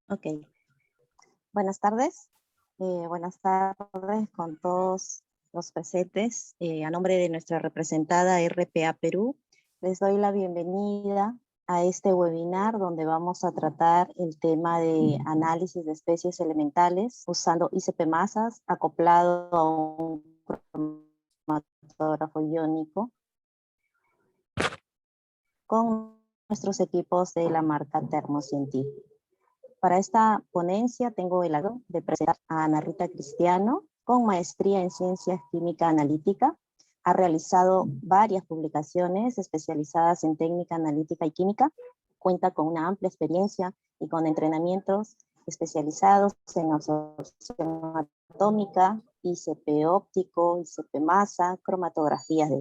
Ok, buenas tardes. Buenas tardes con todos los presentes. A nombre de nuestra representada RPA Perú, les doy la bienvenida a este webinar donde vamos a tratar el tema de análisis de especies elementales usando ICP masas acoplado a un cromatógrafo iónico con nuestros equipos de la marca Thermoscientific. Para esta ponencia tengo el agrado de presentar a Ana Rita Cristiano, con maestría en Ciencias Química Analítica. Ha realizado varias publicaciones especializadas en técnica analítica y química. Cuenta con una amplia experiencia y con entrenamientos especializados en absorción atómica, ICP óptico, ICP masa, cromatografía de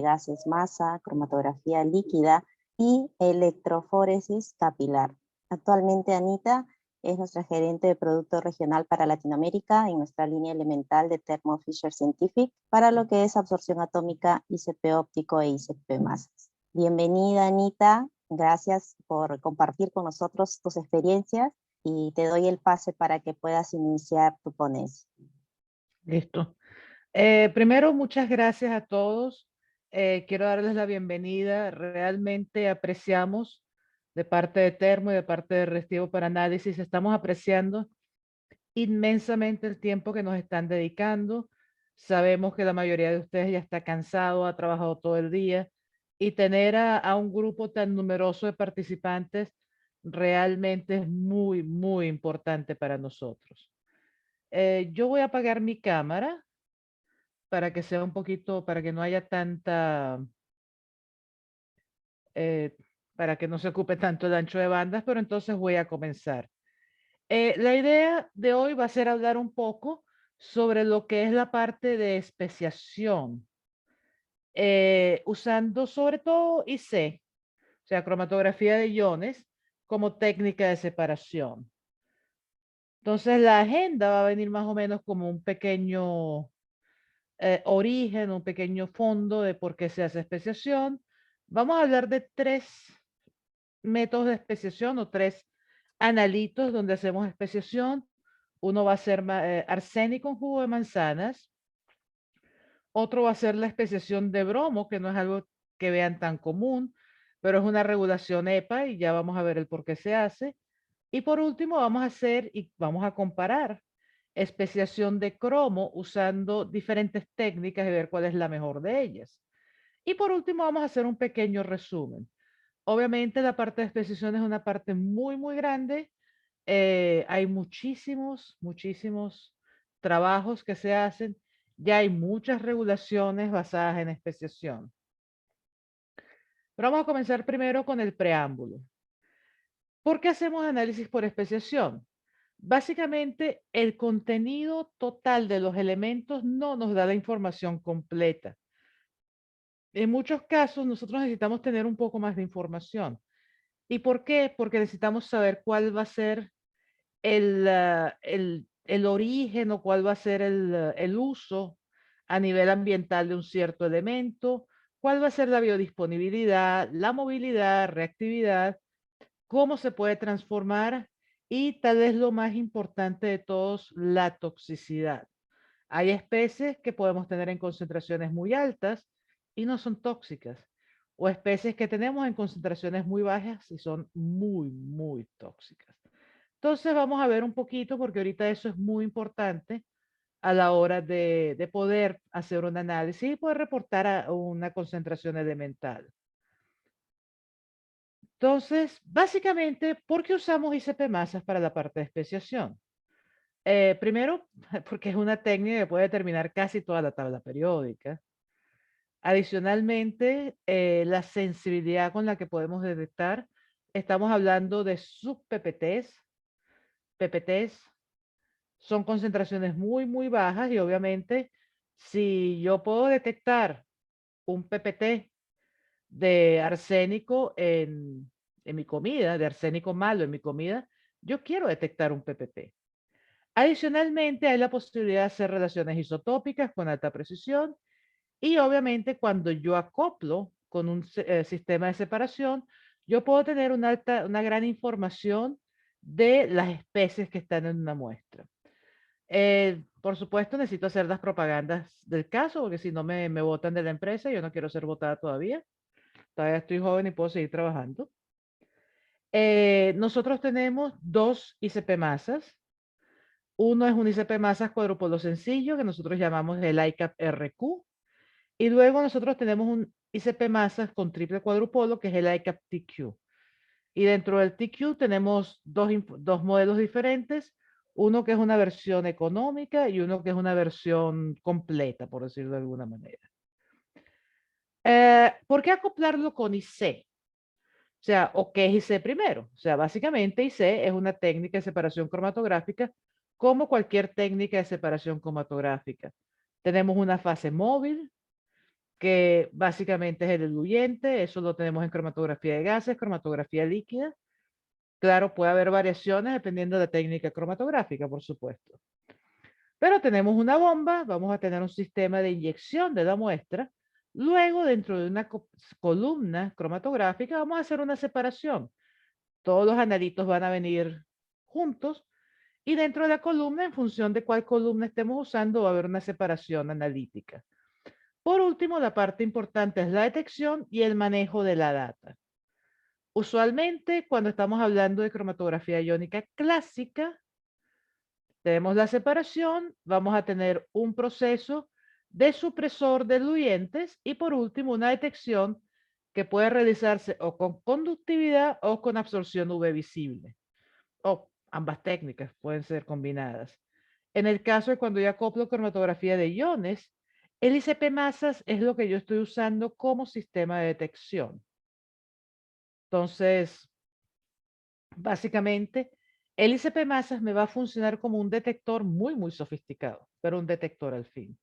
gases masa, cromatografía líquida y electroforesis capilar. Actualmente Anita es nuestra gerente de producto regional para Latinoamérica en nuestra línea elemental de Thermo Fisher Scientific para lo que es absorción atómica, ICP óptico e ICP masas. Bienvenida Anita, gracias por compartir con nosotros tus experiencias y te doy el pase para que puedas iniciar tu ponencia. Listo. Primero, muchas gracias a todos. Quiero darles la bienvenida. Realmente apreciamos de parte de Termo y de parte de Restivo para Análisis, estamos apreciando inmensamente el tiempo que nos están dedicando. Sabemos que la mayoría de ustedes ya está cansado, ha trabajado todo el día y tener a un grupo tan numeroso de participantes realmente es muy, muy importante para nosotros. Yo voy a apagar mi cámara para que sea un poquito, para que no haya tanta, eh, para que no se ocupe tanto el ancho de bandas, pero entonces voy a comenzar. La idea de hoy va a ser hablar un poco sobre lo que es la parte de especiación, usando sobre todo IC, o sea, cromatografía de iones, como técnica de separación. Entonces, la agenda va a venir más o menos como un pequeño origen, un pequeño fondo de por qué se hace especiación. Vamos a hablar de 3 métodos de especiación o 3 analitos donde hacemos especiación. Uno va a ser arsénico en jugo de manzanas. Otro va a ser la especiación de bromo, que no es algo que vean tan común, pero es una regulación EPA y ya vamos a ver el por qué se hace. Y por último, vamos a hacer y vamos a comparar especiación de cromo usando diferentes técnicas y ver cuál es la mejor de ellas. Y por último, vamos a hacer un pequeño resumen. Obviamente, la parte de especiación es una parte muy, muy grande. Hay muchísimos, muchísimos trabajos que se hacen. Ya hay muchas regulaciones basadas en especiación. Pero vamos a comenzar primero con el preámbulo. ¿Por qué hacemos análisis por especiación? Básicamente, el contenido total de los elementos no nos da la información completa. En muchos casos, nosotros necesitamos tener un poco más de información. ¿Y por qué? Porque necesitamos saber cuál va a ser el origen o cuál va a ser el uso a nivel ambiental de un cierto elemento, cuál va a ser la biodisponibilidad, la movilidad, reactividad, cómo se puede transformar y tal vez lo más importante de todos, la toxicidad. Hay especies que podemos tener en concentraciones muy altas y no son tóxicas, o especies que tenemos en concentraciones muy bajas y son muy, muy tóxicas. Entonces vamos a ver un poquito, porque ahorita eso es muy importante a la hora de poder hacer un análisis y poder reportar a una concentración elemental. Entonces, básicamente, ¿por qué usamos ICP masas para la parte de especiación? Primero, porque es una técnica que puede determinar casi toda la tabla periódica. Adicionalmente, la sensibilidad con la que podemos detectar, estamos hablando de sub-PPTs. PPTs son concentraciones muy, muy bajas y obviamente si yo puedo detectar un PPT de arsénico en mi comida, de arsénico malo en mi comida, yo quiero detectar un PPT. Adicionalmente, hay la posibilidad de hacer relaciones isotópicas con alta precisión y obviamente cuando yo acoplo con un sistema de separación, yo puedo tener una gran información de las especies que están en una muestra. Por supuesto, necesito hacer las propagandas del caso, porque si no me botan de la empresa, yo no quiero ser votada todavía. Todavía estoy joven y puedo seguir trabajando. Nosotros tenemos dos ICP masas. Uno es un ICP masas cuadrupolo sencillo, que nosotros llamamos el ICAP RQ. Y luego nosotros tenemos un ICP masas con triple cuadrupolo, que es el ICAP TQ. Y dentro del TQ tenemos dos modelos diferentes, uno que es una versión económica y uno que es una versión completa, por decirlo de alguna manera. ¿Por qué acoplarlo con IC? O sea, ¿o qué es IC primero? O sea, básicamente IC es una técnica de separación cromatográfica como cualquier técnica de separación cromatográfica. Tenemos una fase móvil, que básicamente es el diluyente, eso lo tenemos en cromatografía de gases, cromatografía líquida. Claro, puede haber variaciones dependiendo de la técnica cromatográfica, por supuesto. Pero tenemos una bomba, vamos a tener un sistema de inyección de la muestra. Luego, dentro de una columna cromatográfica, vamos a hacer una separación. Todos los analitos van a venir juntos y dentro de la columna, en función de cuál columna estemos usando, va a haber una separación analítica. Por último, la parte importante es la detección y el manejo de la data. Usualmente, cuando estamos hablando de cromatografía iónica clásica, tenemos la separación, vamos a tener un proceso de supresor de diluyentes y por último una detección que puede realizarse o con conductividad o con absorción UV visible. O ambas técnicas pueden ser combinadas. En el caso de cuando yo acoplo cromatografía de iones, el ICP masas es lo que yo estoy usando como sistema de detección. Entonces, básicamente, el ICP masas me va a funcionar como un detector muy sofisticado, pero un detector al fin.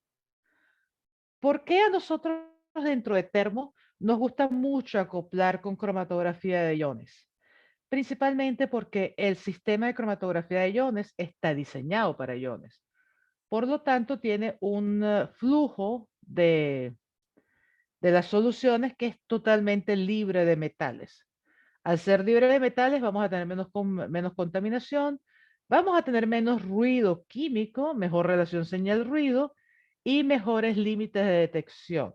¿Por qué a nosotros dentro de Termo nos gusta mucho acoplar con cromatografía de iones? Principalmente porque el sistema de cromatografía de iones está diseñado para iones. Por lo tanto, tiene un flujo de las soluciones que es totalmente libre de metales. Al ser libre de metales, vamos a tener menos contaminación, vamos a tener menos ruido químico, mejor relación señal-ruido y mejores límites de detección.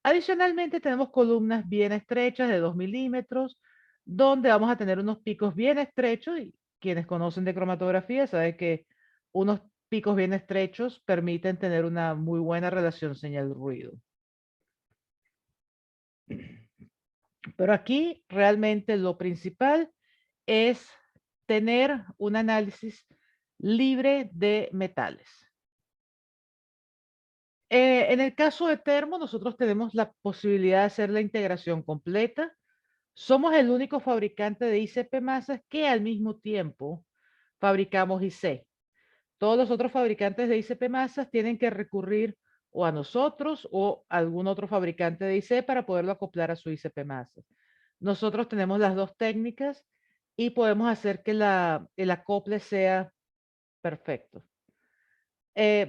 Adicionalmente, tenemos columnas bien estrechas de 2 milímetros, donde vamos a tener unos picos bien estrechos, y quienes conocen de cromatografía saben que unos picos bien estrechos permiten tener una muy buena relación señal-ruido. Pero aquí realmente lo principal es tener un análisis libre de metales. En el caso de Termo, nosotros tenemos la posibilidad de hacer la integración completa. Somos el único fabricante de ICP masas que al mismo tiempo fabricamos IC. Todos los otros fabricantes de ICP masas tienen que recurrir o a nosotros o a algún otro fabricante de IC para poderlo acoplar a su ICP masas. Nosotros tenemos las dos técnicas y podemos hacer que el acople sea perfecto.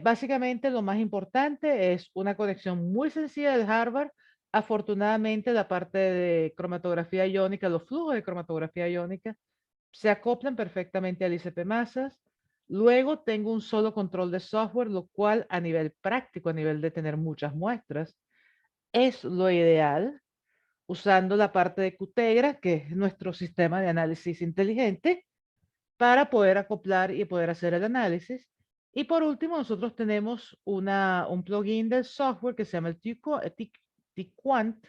Básicamente lo más importante es una conexión muy sencilla del hardware. Afortunadamente la parte de cromatografía iónica, los flujos de cromatografía iónica se acoplan perfectamente al ICP masas. Luego tengo un solo control de software, lo cual a nivel práctico, a nivel de tener muchas muestras, es lo ideal, usando la parte de Qtegra, que es nuestro sistema de análisis inteligente, para poder acoplar y poder hacer el análisis. Y por último, nosotros tenemos un plugin del software que se llama el Tquant,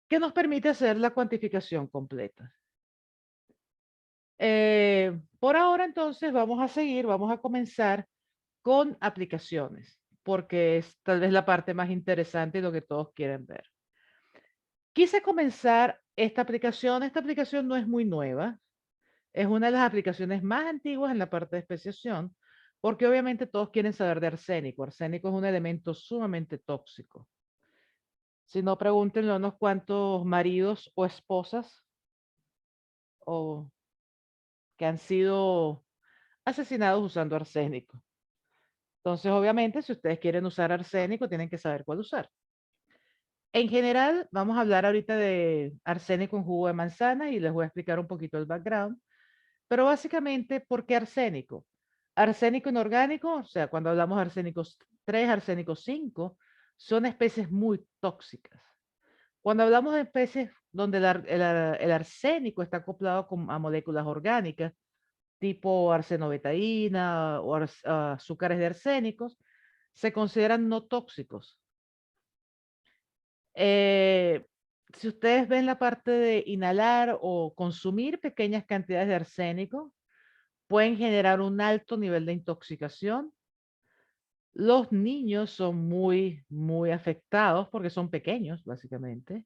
que nos permite hacer la cuantificación completa. Por ahora, entonces, vamos a comenzar con aplicaciones, porque es tal vez la parte más interesante y lo que todos quieren ver. Quise comenzar esta aplicación. Esta aplicación no es muy nueva. Es una de las aplicaciones más antiguas en la parte de especiación, porque obviamente todos quieren saber de arsénico. Arsénico es un elemento sumamente tóxico. Si no, pregúntenle a unos cuantos maridos o esposas o que han sido asesinados usando arsénico. Entonces, obviamente, si ustedes quieren usar arsénico, tienen que saber cuál usar. En general, vamos a hablar ahorita de arsénico en jugo de manzana y les voy a explicar un poquito el background. Pero básicamente, ¿por qué arsénico? Arsénico inorgánico, o sea, cuando hablamos de arsénicos 3, arsénicos 5, son especies muy tóxicas. Cuando hablamos de especies donde el arsénico está acoplado a moléculas orgánicas, tipo arsenobetaína o azúcares de arsénicos, se consideran no tóxicos. Eh, si ustedes ven la parte de inhalar o consumir pequeñas cantidades de arsénico, pueden generar un alto nivel de intoxicación. Los niños son muy afectados porque son pequeños, básicamente.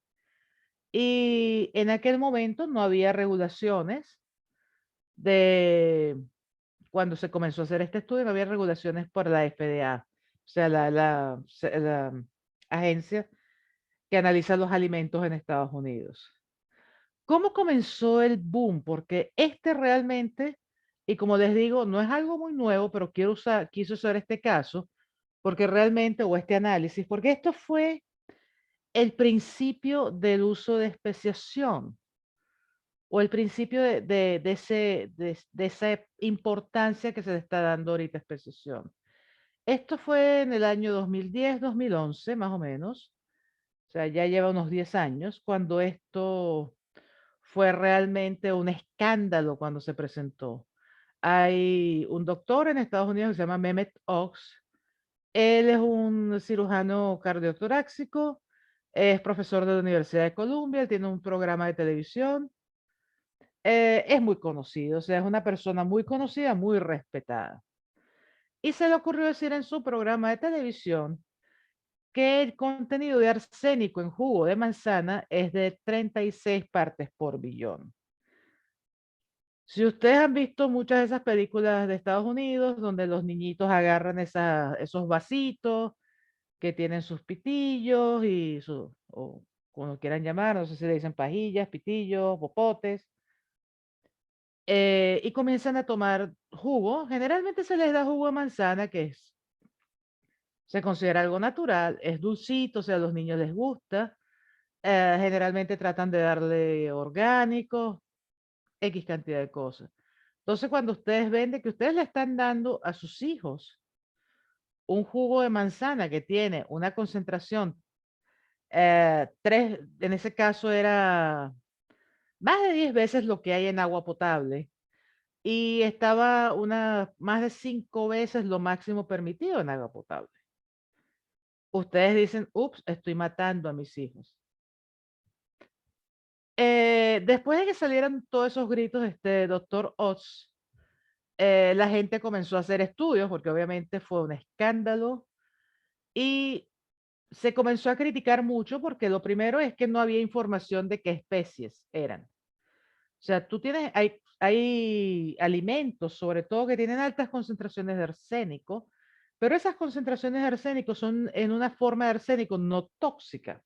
Y en aquel momento no había regulaciones de, cuando se comenzó a hacer este estudio, no había regulaciones por la FDA, o sea, la agencia que analiza los alimentos en Estados Unidos. ¿Cómo comenzó el boom? Porque este realmente, y como les digo, no es algo muy nuevo, pero quise usar este caso, porque realmente, o este análisis, porque esto fue el principio del uso de especiación, o el principio de esa importancia que se le está dando ahorita a especiación. Esto fue en el año 2010, 2011, más o menos. O sea, ya lleva unos 10 años, cuando esto fue realmente un escándalo cuando se presentó. Hay un doctor en Estados Unidos que se llama Mehmet Oz. Él es un cirujano cardiotorácico, es profesor de la Universidad de Columbia, él tiene un programa de televisión, es muy conocido, o sea, es una persona muy conocida, muy respetada. Y se le ocurrió decir en su programa de televisión que el contenido de arsénico en jugo de manzana es de 36 partes por billón. Si ustedes han visto muchas de esas películas de Estados Unidos donde los niñitos agarran esos vasitos que tienen sus pitillos o como quieran llamar, no sé si le dicen pajillas, pitillos, popotes, y comienzan a tomar jugo. Generalmente se les da jugo de manzana, se considera algo natural, es dulcito, o sea, a los niños les gusta. Generalmente tratan de darle orgánicos, X cantidad de cosas. Entonces, cuando ustedes ven de que ustedes le están dando a sus hijos un jugo de manzana que tiene una concentración, en ese caso era más de 10 veces lo que hay en agua potable y estaba más de 5 veces lo máximo permitido en agua potable. Ustedes dicen, ups, estoy matando a mis hijos. Después de que salieran todos esos gritos, este doctor Oz, la gente comenzó a hacer estudios porque obviamente fue un escándalo y se comenzó a criticar mucho porque lo primero es que no había información de qué especies eran. O sea, hay alimentos, sobre todo, que tienen altas concentraciones de arsénico, pero esas concentraciones de arsénico son en una forma de arsénico no tóxica.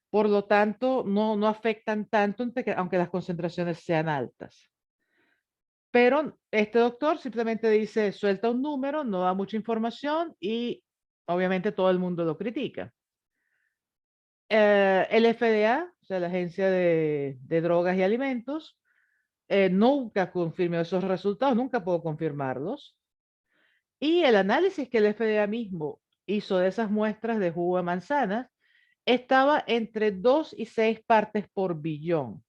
Por lo tanto, no afectan tanto aunque las concentraciones sean altas. Pero este doctor simplemente dice, suelta un número, no da mucha información y obviamente todo el mundo lo critica. El FDA, o sea, la Agencia de Drogas y Alimentos, nunca confirmó esos resultados, nunca puedo confirmarlos. Y el análisis que el FDA mismo hizo de esas muestras de jugo de manzana estaba entre 2 y 6 partes por billón.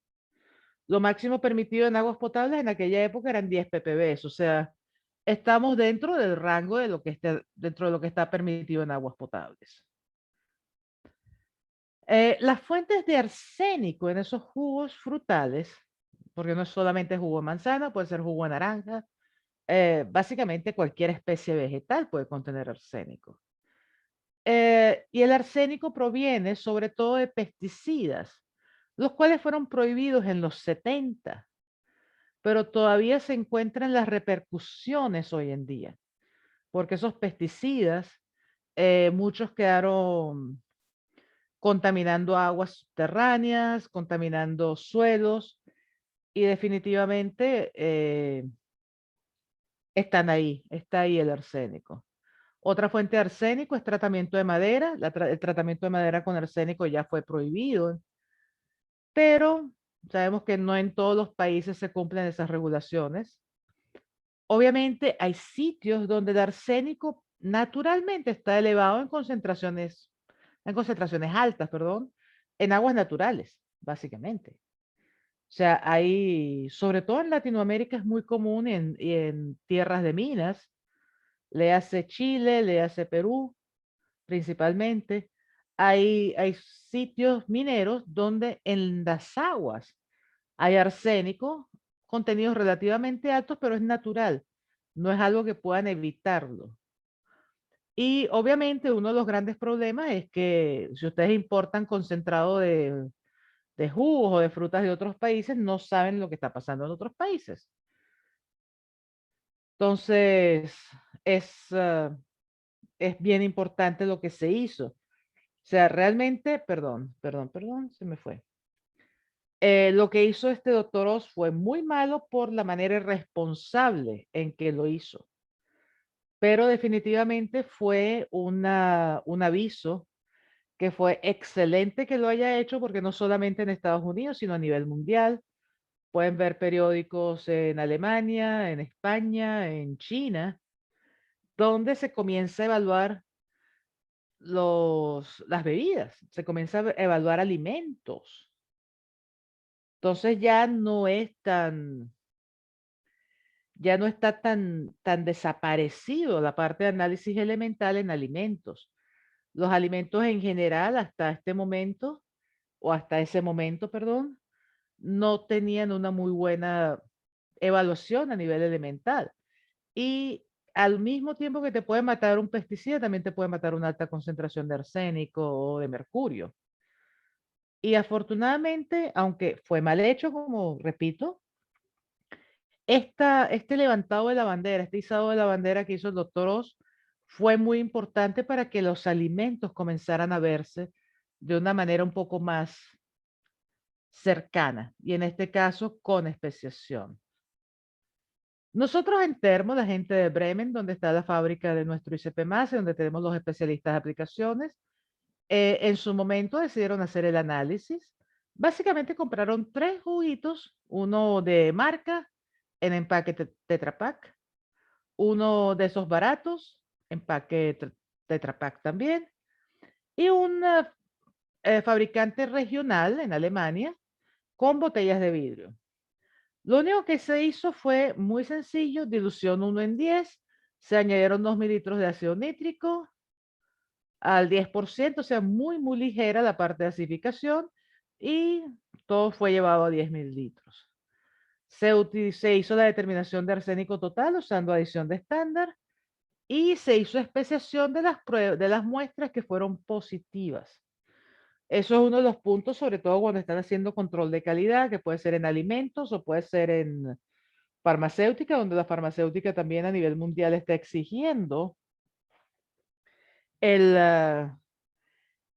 Lo máximo permitido en aguas potables en aquella época eran 10 ppb, o sea, estamos dentro del rango dentro de lo que está permitido en aguas potables. Las fuentes de arsénico en esos jugos frutales, porque no es solamente jugo de manzana, puede ser jugo de naranja, básicamente cualquier especie vegetal puede contener arsénico. Y el arsénico proviene sobre todo de pesticidas, los cuales fueron prohibidos en los 70, pero todavía se encuentran las repercusiones hoy en día, porque esos pesticidas, muchos quedaron contaminando aguas subterráneas, contaminando suelos y definitivamente está ahí el arsénico. Otra fuente de arsénico es tratamiento de madera. El tratamiento de madera con arsénico ya fue prohibido, pero sabemos que no en todos los países se cumplen esas regulaciones. Obviamente hay sitios donde el arsénico naturalmente está elevado en concentraciones altas, perdón, en aguas naturales, básicamente. O sea, hay, sobre todo en Latinoamérica es muy común y en tierras de minas, le hace Chile, le hace Perú, principalmente. Hay sitios mineros donde en las aguas hay arsénico, contenidos relativamente altos, pero es natural. No es algo que puedan evitarlo. Y obviamente uno de los grandes problemas es que si ustedes importan concentrado de jugos o de frutas de otros países, no saben lo que está pasando en otros países. Entonces, es, es bien importante lo que se hizo. O sea, realmente, perdón, se me fue. Lo que hizo este doctor Oz fue muy malo por la manera irresponsable en que lo hizo, pero definitivamente fue un aviso que fue excelente que lo haya hecho porque no solamente en Estados Unidos, sino a nivel mundial. Pueden ver periódicos en Alemania, en España, en China, donde se comienza a evaluar las bebidas, se comienza a evaluar alimentos. Entonces ya no está tan desaparecido la parte de análisis elemental en alimentos. Los alimentos en general, hasta este momento, o hasta ese momento, perdón, no tenían una muy buena evaluación a nivel elemental. Y al mismo tiempo que te puede matar un pesticida, también te puede matar una alta concentración de arsénico o de mercurio. Y afortunadamente, aunque fue mal hecho, como repito, este levantado de la bandera, este izado de la bandera que hizo el doctor Oz, fue muy importante para que los alimentos comenzaran a verse de una manera un poco más cercana, y en este caso con especiación. Nosotros en Termo, la gente de Bremen, donde está la fábrica de nuestro ICP+, donde tenemos los especialistas de aplicaciones, en su momento decidieron hacer el análisis. Básicamente compraron 3 juguitos, uno de marca en empaque Tetra Pak, uno de esos baratos, empaque Tetra Pak también, y un fabricante regional en Alemania con botellas de vidrio. Lo único que se hizo fue muy sencillo, dilución 1 en 10, se añadieron 2 mililitros de ácido nítrico al 10%, o sea, muy ligera la parte de acidificación, y todo fue llevado a 10 mililitros. Se hizo la determinación de arsénico total usando adición de estándar y se hizo especiación de las muestras que fueron positivas. Eso es uno de los puntos, sobre todo cuando están haciendo control de calidad, que puede ser en alimentos o puede ser en farmacéutica, donde la farmacéutica también a nivel mundial está exigiendo el,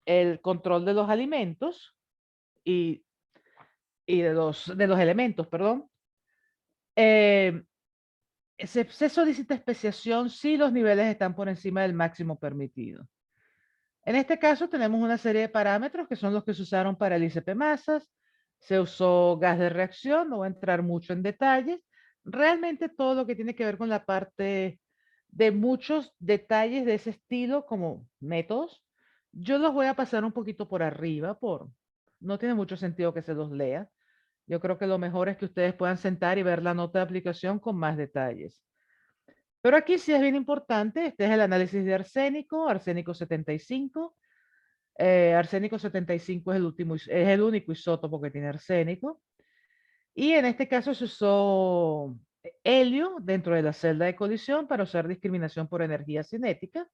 el control de los alimentos y, y de los elementos, perdón. Eh, se solicita especiación si los niveles están por encima del máximo permitido. En este caso tenemos una serie de parámetros que son los que se usaron para el ICP masas. Se usó gas de reacción, no voy a entrar mucho en detalles. Realmente todo lo que tiene que ver con la parte de muchos detalles de ese estilo como métodos, yo los voy a pasar un poquito por arriba, no tiene mucho sentido que se los lea. Yo creo que lo mejor es que ustedes puedan sentar y ver la nota de aplicación con más detalles. Pero aquí sí es bien importante, este es el análisis de arsénico 75. Arsénico 75 es es el único isótopo que tiene arsénico. Y en este caso se usó helio dentro de la celda de colisión para usar discriminación por energía cinética.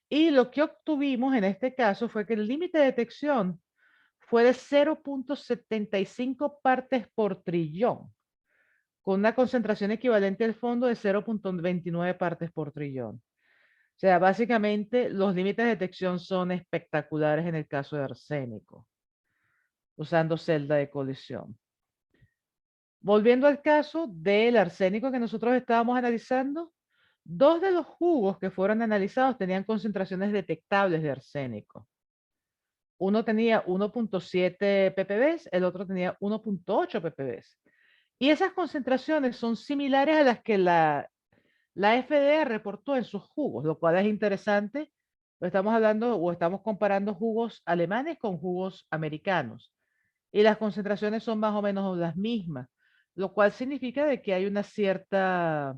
Y lo que obtuvimos en este caso fue que el límite de detección fue de 0.75 partes por trillón, con una concentración equivalente al fondo de 0.29 partes por trillón. O sea, básicamente los límites de detección son espectaculares en el caso de arsénico, usando celda de colisión. Volviendo al caso del arsénico que nosotros estábamos analizando, 2 de los jugos que fueron analizados tenían concentraciones detectables de arsénico. Uno tenía 1.7 ppb, el otro tenía 1.8 ppb. Y esas concentraciones son similares a las que la FDA reportó en sus jugos, lo cual es interesante. Estamos hablando o estamos comparando jugos alemanes con jugos americanos. Y las concentraciones son más o menos las mismas, lo cual significa de que hay una cierta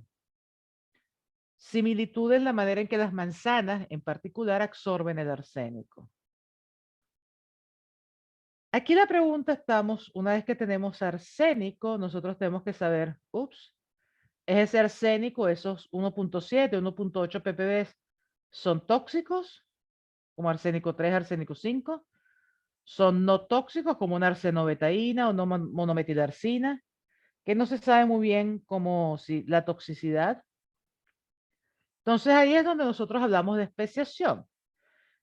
similitud en la manera en que las manzanas en particular absorben el arsénico. Aquí la pregunta estamos, una vez que tenemos arsénico, nosotros tenemos que saber, ¿es ese arsénico, esos 1.7, 1.8 ppb, son tóxicos, como arsénico 3, arsénico 5? ¿Son no tóxicos, como una arsenobetaína o no monometilarcina? Que no se sabe muy bien cómo si la toxicidad. Entonces ahí es donde nosotros hablamos de especiación.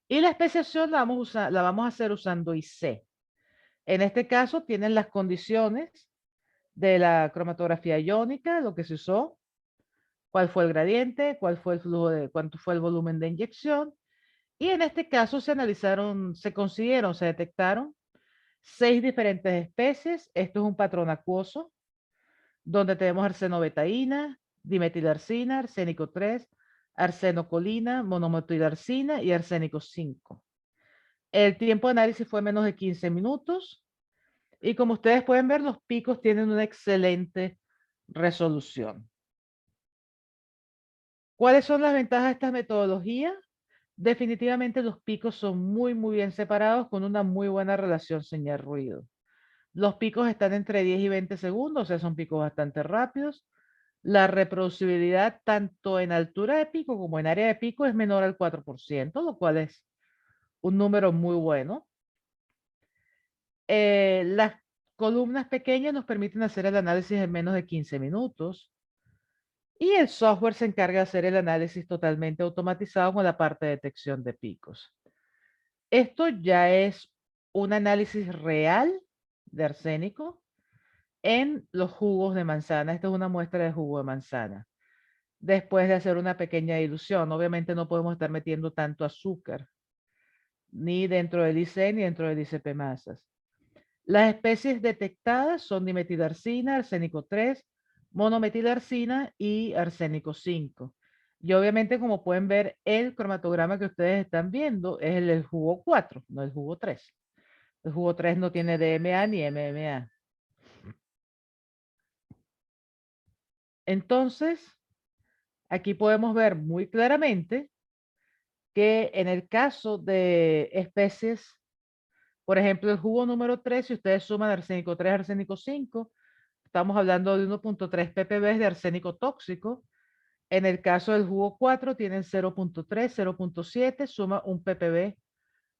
Y la especiación la vamos a hacer usando IC. En este caso tienen las condiciones de la cromatografía iónica, lo que se usó, cuál fue el gradiente, cuál fue el flujo de, cuánto fue el volumen de inyección. Y en este caso se analizaron, se consiguieron, se detectaron 6 diferentes especies. Esto es un patrón acuoso, donde tenemos arsenobetaína, dimetilarcina, arsénico 3, arsenocolina, monometilarcina y arsénico 5. El tiempo de análisis fue menos de 15 minutos. Y como ustedes pueden ver, los picos tienen una excelente resolución. ¿Cuáles son las ventajas de esta metodología? Definitivamente los picos son muy bien separados con una muy buena relación señal-ruido. Los picos están entre 10 y 20 segundos, o sea, son picos bastante rápidos. La reproducibilidad tanto en altura de pico como en área de pico es menor al 4%, lo cual es un número muy bueno. Las columnas pequeñas nos permiten hacer el análisis en menos de 15 minutos. Y el software se encarga de hacer el análisis totalmente automatizado con la parte de detección de picos. Esto ya es un análisis real de arsénico en los jugos de manzana. Esta es una muestra de jugo de manzana. Después de hacer una pequeña dilución, obviamente no podemos estar metiendo tanto azúcar, ni dentro del IC ni dentro del ICP masas. Las especies detectadas son dimetilarcina, arsénico 3, monometilarcina y arsénico 5. Y obviamente, como pueden ver, el cromatograma que ustedes están viendo es el del jugo 4, no el jugo 3. El jugo 3 no tiene DMA ni MMA. Entonces, aquí podemos ver muy claramente que en el caso de especies, por ejemplo, el jugo número 3, si ustedes suman arsénico 3, arsénico 5, estamos hablando de 1.3 ppb de arsénico tóxico. En el caso del jugo 4 tienen 0.3, 0.7, suma un ppb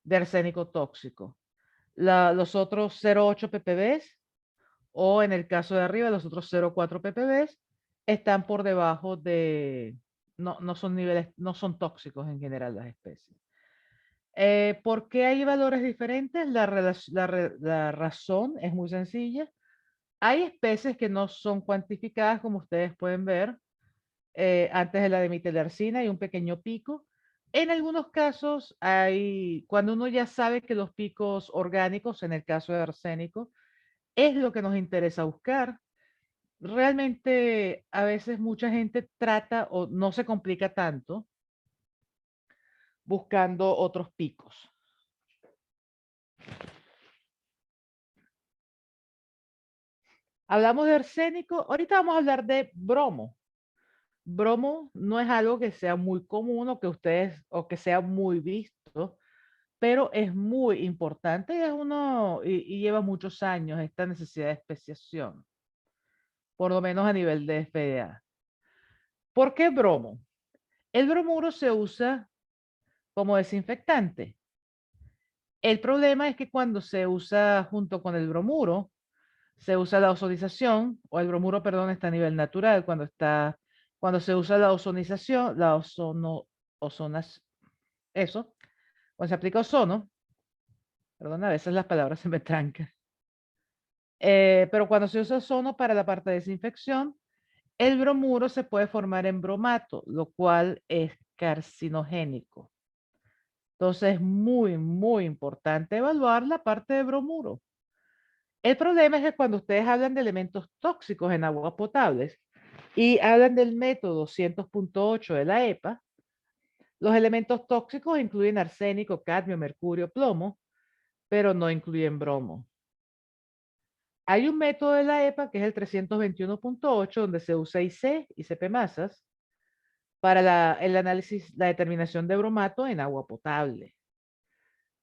de arsénico tóxico. Los otros 0.8 ppb, o en el caso de arriba, los otros 0.4 ppb, están por debajo de, no son niveles, no son tóxicos en general las especies. ¿Por qué hay valores diferentes? La razón es muy sencilla. Hay especies que no son cuantificadas, como ustedes pueden ver. Antes de la dimetilarcina hay un pequeño pico. En algunos casos cuando uno ya sabe que los picos orgánicos, en el caso de arsénico, es lo que nos interesa buscar. Realmente a veces mucha gente trata o no se complica tanto buscando otros picos. Hablamos de arsénico, ahorita vamos a hablar de bromo. Bromo no es algo que sea muy común o que sea muy visto, pero es muy importante y y lleva muchos años esta necesidad de especiación, por lo menos a nivel de FDA. ¿Por qué bromo? El bromuro se usa como desinfectante. El problema es que cuando se usa junto con el bromuro, se usa la ozonización, o el bromuro, perdón, está a nivel natural, cuando se usa la ozonización, eso, cuando se aplica ozono, perdón, a veces las palabras se me trancan. Pero cuando se usa ozono para la parte de desinfección, el bromuro se puede formar en bromato, lo cual es carcinogénico. Entonces es muy, muy importante evaluar la parte de bromuro. El problema es que cuando ustedes hablan de elementos tóxicos en aguas potables y hablan del método 200.8 de la EPA, los elementos tóxicos incluyen arsénico, cadmio, mercurio, plomo, pero no incluyen bromo. Hay un método de la EPA que es el 321.8 donde se usa IC y CP masas para el análisis, la determinación de bromato en agua potable.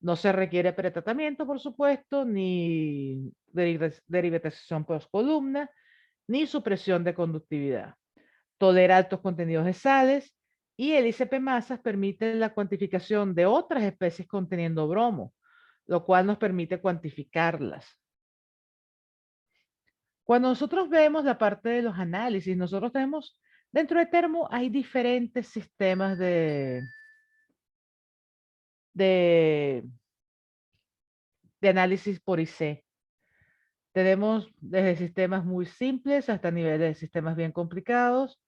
No se requiere pretratamiento, por supuesto, ni derivatización postcolumna, ni supresión de conductividad. Tolera altos contenidos de sales y el ICP masas permite la cuantificación de otras especies conteniendo bromo, lo cual nos permite cuantificarlas. Cuando nosotros vemos la parte de los análisis, nosotros tenemos, dentro de Termo hay diferentes sistemas de análisis por IC. Tenemos desde sistemas muy simples hasta niveles de sistemas bien complicados.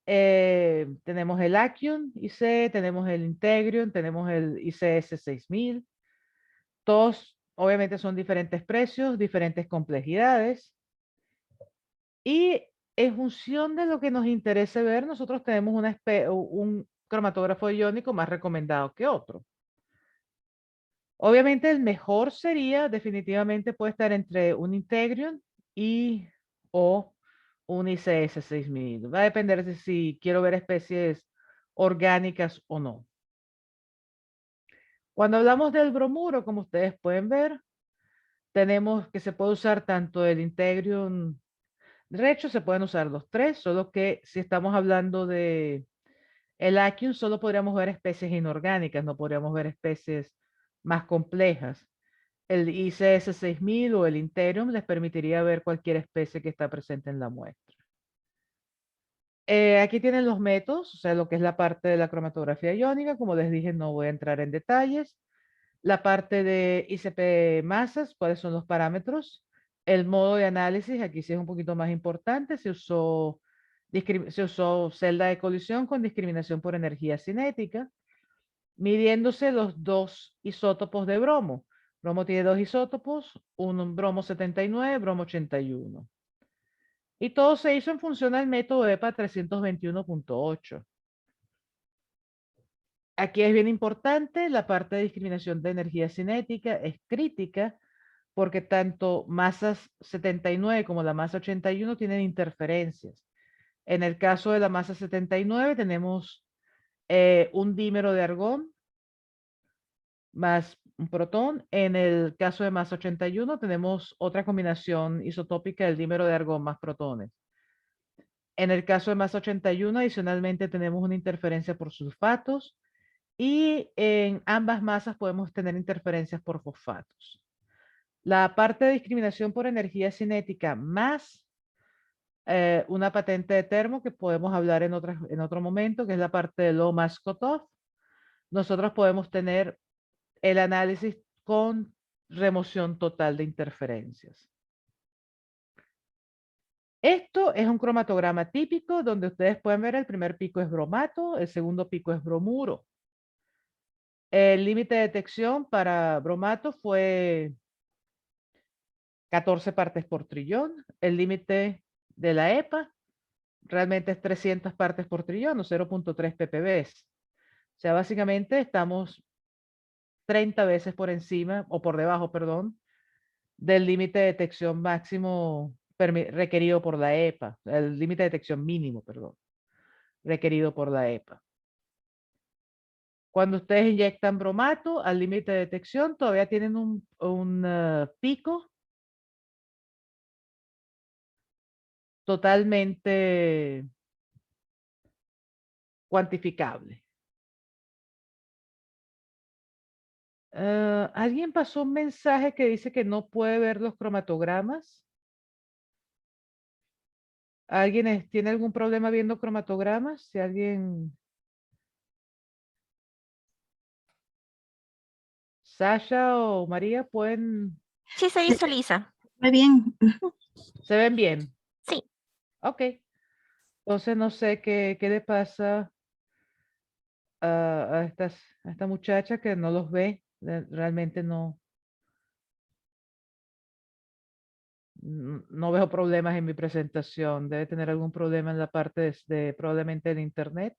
Tenemos el Accion IC, tenemos el Integrion, tenemos el ICS 6000. Todos obviamente son diferentes precios, diferentes complejidades. Y en función de lo que nos interese ver, nosotros tenemos un cromatógrafo iónico más recomendado que otro. Obviamente el mejor sería, definitivamente puede estar entre un Integrion y o un ICS 6000. Va a depender de si quiero ver especies orgánicas o no. Cuando hablamos del bromuro, como ustedes pueden ver, tenemos que se puede usar tanto el Integrion, de hecho se pueden usar los tres, solo que si estamos hablando de el Accion, solo podríamos ver especies inorgánicas, no podríamos ver especies más complejas. El ICS 6000 o el Interium les permitiría ver cualquier especie que está presente en la muestra. Aquí tienen los métodos, o sea, lo que es la parte de la cromatografía iónica. Como les dije, no voy a entrar en detalles. La parte de ICP masas, cuáles son los parámetros. El modo de análisis, aquí sí es un poquito más importante. Se usó celda de colisión con discriminación por energía cinética, midiéndose los dos isótopos de bromo. Bromo tiene dos isótopos, un bromo 79, bromo 81. Y todo se hizo en función del método EPA 321.8. Aquí es bien importante la parte de discriminación de energía cinética, es crítica porque tanto masas 79 como la masa 81 tienen interferencias. En el caso de la masa 79 tenemos un dímero de argón más un protón. En el caso de masa 81 tenemos otra combinación isotópica del dímero de argón más protones. En el caso de masa 81 adicionalmente tenemos una interferencia por sulfatos y en ambas masas podemos tener interferencias por fosfatos. La parte de discriminación por energía cinética más una patente de termo que podemos hablar en otro momento, que es la parte de low mass cutoff. Nosotros podemos tener el análisis con remoción total de interferencias. Esto es un cromatograma típico donde ustedes pueden ver el primer pico es bromato, el segundo pico es bromuro. El límite de detección para bromato fue 14 partes por trillón. El límite de la EPA realmente es 300 partes por trillón o 0.3 ppb. O sea, básicamente estamos 30 veces por encima o por debajo, perdón, del límite de detección máximo requerido por la EPA, el límite de detección mínimo, perdón, requerido por la EPA. Cuando ustedes inyectan bromato al límite de detección, todavía tienen un pico totalmente cuantificable. ¿Alguien pasó un mensaje que dice que no puede ver los cromatogramas? ¿Alguien tiene algún problema viendo cromatogramas? Si alguien... Sasha o María pueden... Sí se visualiza. Muy bien. ¿Se ven bien? Sí. Ok. Entonces no sé qué le pasa a esta muchacha que no los ve, realmente no veo problemas en mi presentación. Debe tener algún problema en la parte probablemente el internet.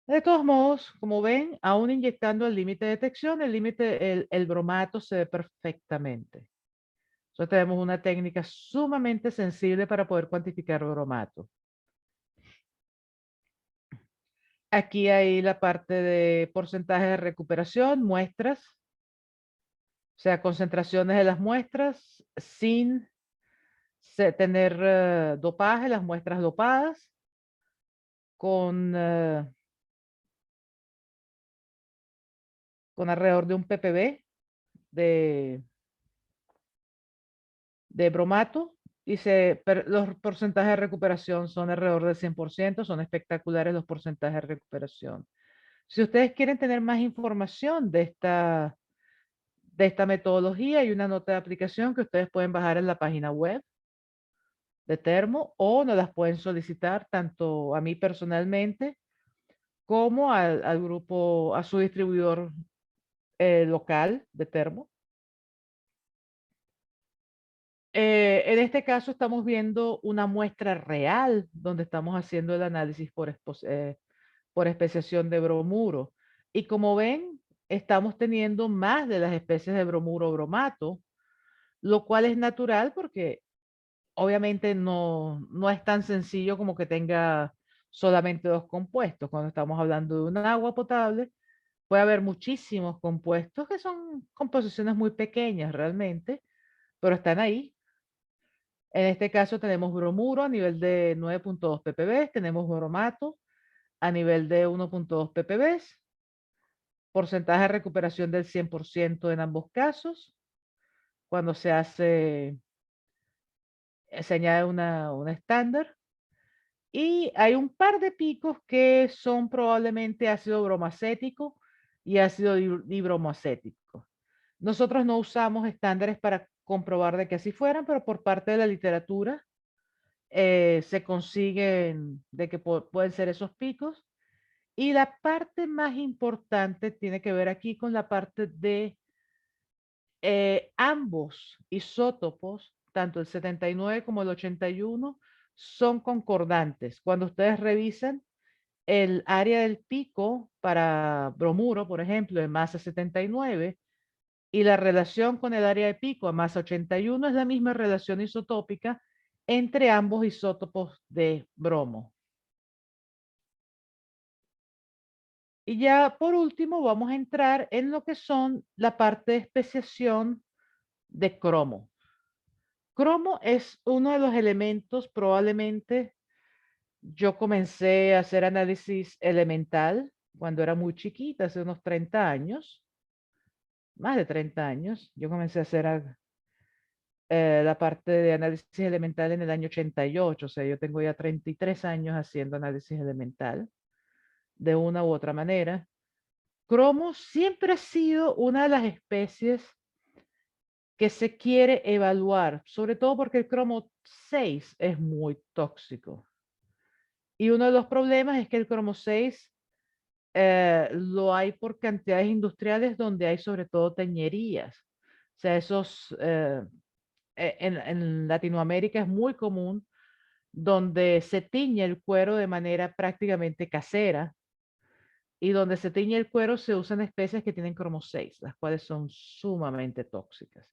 De todos modos, como ven, aún inyectando el límite de detección, el bromato se ve perfectamente. Entonces tenemos una técnica sumamente sensible para poder cuantificar bromato. Aquí hay la parte de porcentaje de recuperación, muestras, o sea, concentraciones de las muestras sin tener dopaje, las muestras dopadas, con alrededor de un ppb de, de bromato. Los porcentajes de recuperación son alrededor del 100%, son espectaculares los porcentajes de recuperación. Si ustedes quieren tener más información de esta metodología, hay una nota de aplicación que ustedes pueden bajar en la página web de Termo o nos las pueden solicitar tanto a mí personalmente como al grupo, a su distribuidor local de Termo. En este caso estamos viendo una muestra real donde estamos haciendo el análisis por especiación de bromuro. Y como ven, estamos teniendo más de las especies de bromuro bromato, lo cual es natural porque obviamente no es tan sencillo como que tenga solamente dos compuestos. Cuando estamos hablando de un agua potable, puede haber muchísimos compuestos que son composiciones muy pequeñas realmente, pero están ahí. En este caso tenemos bromuro a nivel de 9.2 ppb, tenemos bromato a nivel de 1.2 ppb, porcentaje de recuperación del 100% en ambos casos. Cuando se añade una estándar. Y hay un par de picos que son probablemente ácido bromacético y ácido dibromoacético. Nosotros no usamos estándares para comprobar de que así fueran, pero por parte de la literatura se consiguen de que pueden ser esos picos. Y la parte más importante tiene que ver aquí con la parte de ambos isótopos, tanto el 79 como el 81, son concordantes. Cuando ustedes revisan el área del pico para bromuro, por ejemplo, en masa 79, y la relación con el área de pico a masa 81 es la misma relación isotópica entre ambos isótopos de bromo. Y ya por último vamos a entrar en lo que son la parte de especiación de cromo. Cromo es uno de los elementos, probablemente yo comencé a hacer análisis elemental cuando era muy chiquita, hace unos 30 años, más de 30 años. Yo comencé a hacer la parte de análisis elemental en el año 88, o sea, yo tengo ya 33 años haciendo análisis elemental de una u otra manera. Cromo siempre ha sido una de las especies que se quiere evaluar, sobre todo porque el cromo 6 es muy tóxico. Y uno de los problemas es que el cromo 6 lo hay por cantidades industriales donde hay sobre todo teñerías. O sea, en Latinoamérica es muy común donde se tiñe el cuero de manera prácticamente casera y donde se tiñe el cuero se usan especies que tienen cromo 6, las cuales son sumamente tóxicas.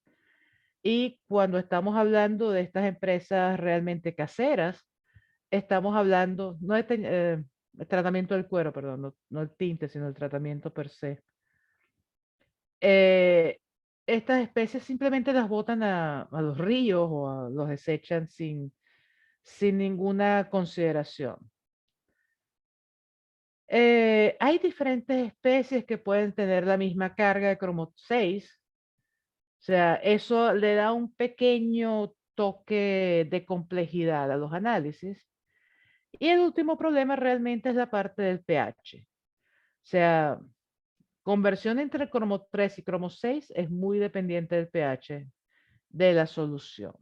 Y cuando estamos hablando de estas empresas realmente caseras, estamos hablando, no de el tratamiento del cuero, perdón, no el tinte, sino el tratamiento per se. Eh, Estas especies simplemente las botan a los ríos o los desechan sin ninguna consideración. Hay diferentes especies que pueden tener la misma carga de cromo 6. O sea, eso le da un pequeño toque de complejidad a los análisis. Y el último problema realmente es la parte del pH. O sea, conversión entre cromo 3 y cromo 6 es muy dependiente del pH de la solución.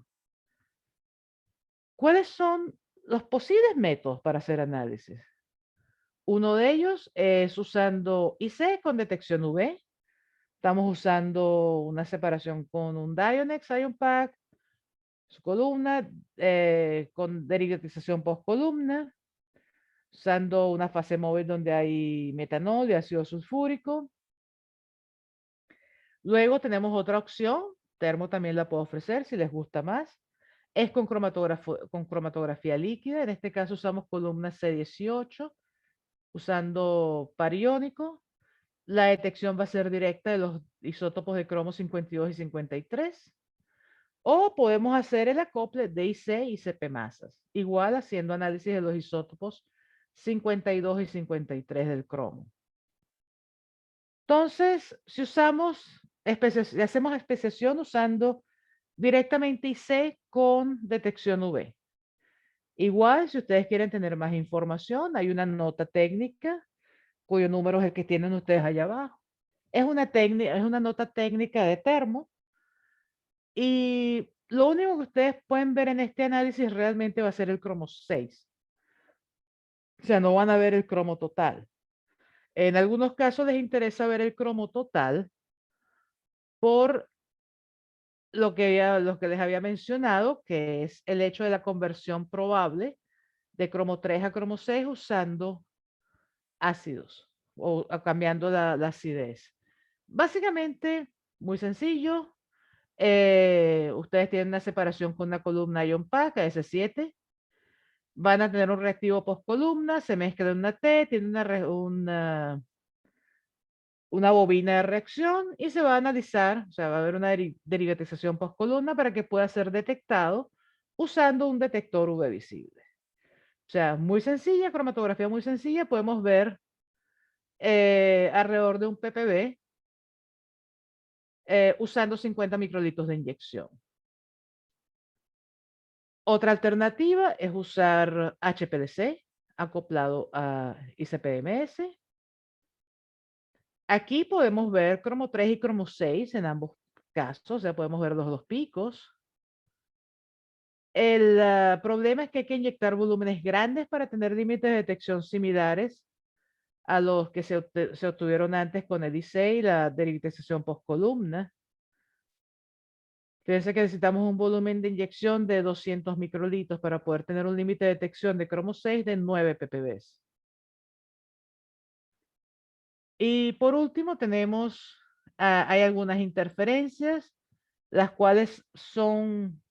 ¿Cuáles son los posibles métodos para hacer análisis. Uno de ellos es usando IC con detección UV. Estamos usando una separación con un Dionex Ion Pack, su columna, con derivatización post columna, usando una fase móvil donde hay metanol y ácido sulfúrico. Luego tenemos otra opción, Termo también la puedo ofrecer si les gusta más. Es con cromatografía líquida, en este caso usamos columna C18, usando pariónico. La detección va a ser directa de los isótopos de cromo 52 y 53. O podemos hacer el acople de IC y CP masas, igual haciendo análisis de los isótopos 52 y 53 del cromo. Entonces, si hacemos especiación usando directamente IC con detección UV. Igual, si ustedes quieren tener más información, hay una nota técnica cuyo número es el que tienen ustedes allá abajo. Es una nota técnica de Termo y lo único que ustedes pueden ver en este análisis realmente va a ser el cromo 6. O sea, no van a ver el cromo total. En algunos casos les interesa ver el cromo total por lo que les había mencionado, que es el hecho de la conversión probable de cromo 3 a cromo 6 usando ácidos o cambiando la acidez. Básicamente, muy sencillo. Ustedes tienen una separación con una columna Ion Pack S7. Van a tener un reactivo post columna, se mezcla en una T, tiene una bobina de reacción y se va a analizar, o sea, va a haber una derivatización post columna para que pueda ser detectado usando un detector UV visible. O sea, muy sencilla, cromatografía muy sencilla, podemos ver alrededor de un ppb usando 50 microlitros de inyección. Otra alternativa es usar HPLC acoplado a ICP-MS. Aquí podemos ver cromo 3 y cromo 6 en ambos casos, o sea, podemos ver los dos picos. El problema es que hay que inyectar volúmenes grandes para tener límites de detección similares a los que se obtuvieron antes con el IC y la derivatización post columna. Fíjense que necesitamos un volumen de inyección de 200 microlitros para poder tener un límite de detección de cromo 6 de 9 ppb. Y por último tenemos, hay algunas interferencias, las cuales son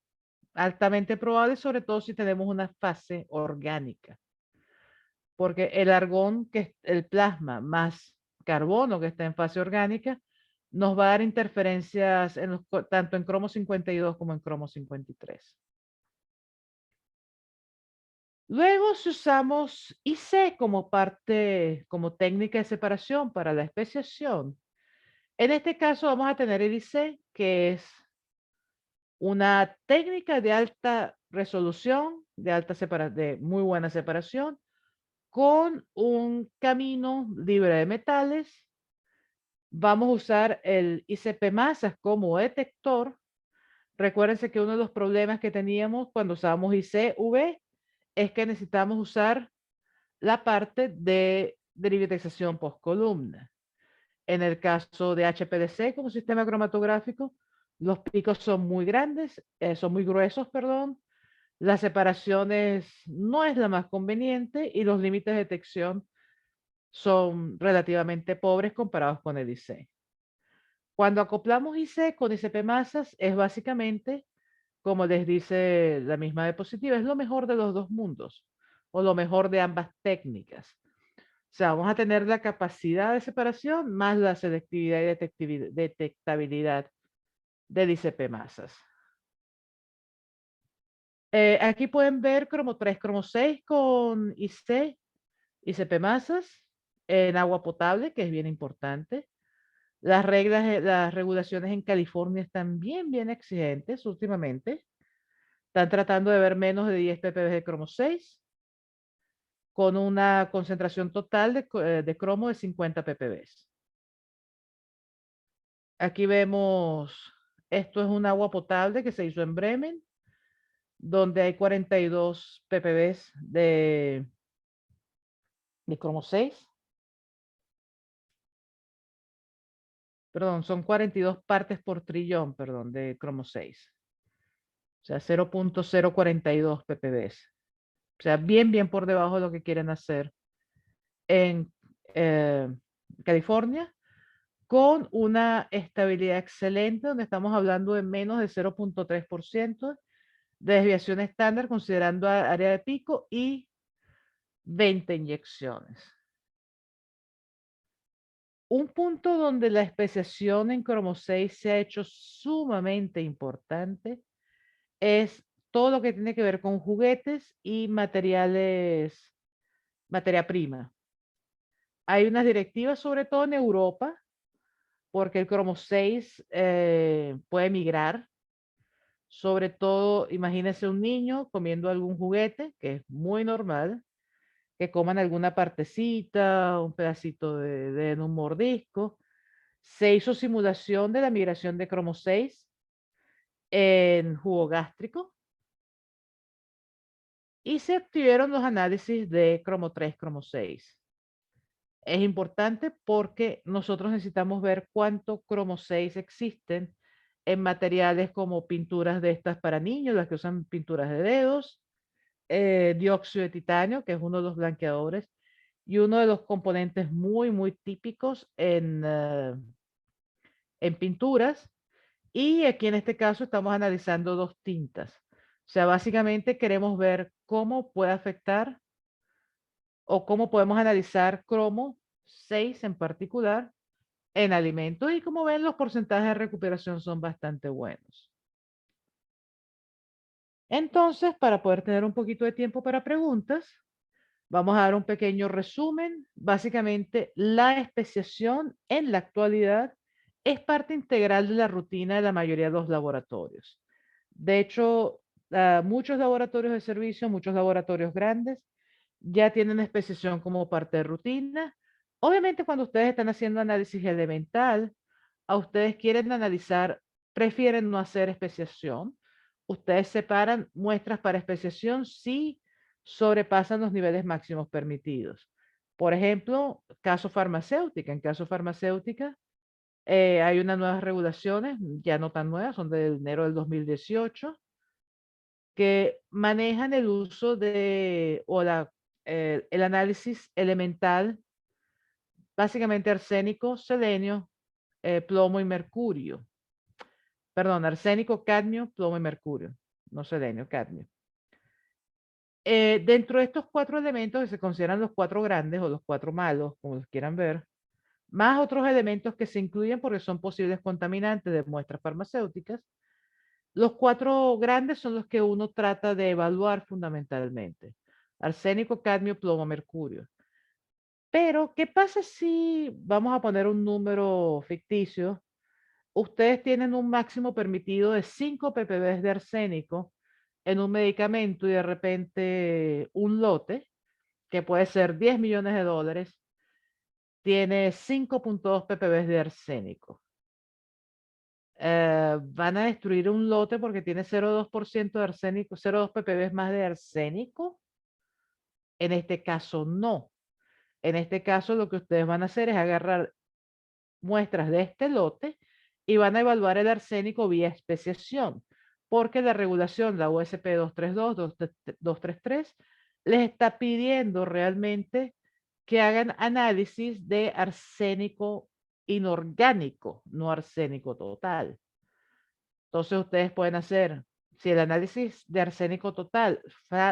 altamente probables, sobre todo si tenemos una fase orgánica. Porque el argón, que es el plasma, más carbono que está en fase orgánica, nos va a dar interferencias tanto en cromo 52 como en cromo 53. Luego, si usamos IC como técnica de separación para la especiación, en este caso vamos a tener el IC, que es una técnica de alta resolución, de muy buena separación, con un camino libre de metales. Vamos a usar el ICP masas como detector. Recuérdense que uno de los problemas que teníamos cuando usábamos IC-UV es que necesitamos usar la parte de derivatización post columna. En el caso de HPLC como sistema cromatográfico, los picos son muy grandes, son muy gruesos, perdón. Las separaciones no es la más conveniente y los límites de detección son relativamente pobres comparados con el IC. Cuando acoplamos IC con ICP masas es básicamente, como les dice la misma diapositiva, es lo mejor de los dos mundos o lo mejor de ambas técnicas. O sea, vamos a tener la capacidad de separación más la selectividad y detectabilidad del ICP masas. Aquí pueden ver cromo 3, cromo 6 con IC, ICP masas en agua potable, que es bien importante. Las regulaciones en California están bien exigentes últimamente. Están tratando de ver menos de 10 ppb de cromo 6 con una concentración total de cromo de 50 ppb. Aquí vemos, esto es un agua potable que se hizo en Bremen. donde hay 42 ppb de cromo 6. Perdón, son 42 partes por trillón, perdón, de cromo 6. O sea, 0.042 ppb. O sea, bien por debajo de lo que quieren hacer en California, con una estabilidad excelente, donde estamos hablando de menos de 0.3% de desviación estándar, considerando área de pico y 20 inyecciones. Un punto donde la especiación en cromo 6 se ha hecho sumamente importante es todo lo que tiene que ver con juguetes y materiales, materia prima. Hay unas directivas, sobre todo en Europa, porque el cromo 6 puede migrar. Sobre todo, imagínese un niño comiendo algún juguete, que es muy normal, que coman alguna partecita, un pedacito en un mordisco. Se hizo simulación de la migración de cromo 6 en jugo gástrico y se obtuvieron los análisis de cromo 3, cromo 6. Es importante porque nosotros necesitamos ver cuánto cromo 6 existen en materiales como pinturas de estas para niños, las que usan pinturas de dedos, dióxido de titanio, que es uno de los blanqueadores, y uno de los componentes muy típicos en pinturas. Y aquí en este caso estamos analizando dos tintas. O sea, básicamente queremos ver cómo puede afectar o cómo podemos analizar cromo 6 en particular en alimentos, y como ven, los porcentajes de recuperación son bastante buenos. Entonces, para poder tener un poquito de tiempo para preguntas, vamos a dar un pequeño resumen. Básicamente, la especiación en la actualidad es parte integral de la rutina de la mayoría de los laboratorios. De hecho, muchos laboratorios de servicio, muchos laboratorios grandes, ya tienen especiación como parte de rutina. Obviamente, cuando ustedes están haciendo análisis elemental, a ustedes quieren analizar, prefieren no hacer especiación. Ustedes separan muestras para especiación si sobrepasan los niveles máximos permitidos. Por ejemplo, caso farmacéutica. En caso farmacéutica, hay unas nuevas regulaciones, ya no tan nuevas, son de enero del 2018, que manejan el uso el análisis elemental, básicamente arsénico, selenio, plomo y mercurio. Perdón, arsénico, cadmio, plomo y mercurio. No selenio, cadmio. Dentro de estos cuatro elementos que se consideran los cuatro grandes o los cuatro malos, como los quieran ver, más otros elementos que se incluyen porque son posibles contaminantes de muestras farmacéuticas, los cuatro grandes son los que uno trata de evaluar fundamentalmente: arsénico, cadmio, plomo, mercurio. Pero, ¿qué pasa si vamos a poner un número ficticio? Ustedes tienen un máximo permitido de 5 ppb de arsénico en un medicamento, y de repente un lote, que puede ser 10 millones de dólares, tiene 5.2 ppb de arsénico. Van a destruir un lote porque tiene 0.2% de arsénico, 0.2 ppb más de arsénico. En este caso, no. En este caso, lo que ustedes van a hacer es agarrar muestras de este lote y van a evaluar el arsénico vía especiación, porque la regulación, la USP 232, 233, les está pidiendo realmente que hagan análisis de arsénico inorgánico, no arsénico total. Entonces ustedes pueden hacer, si el análisis de arsénico total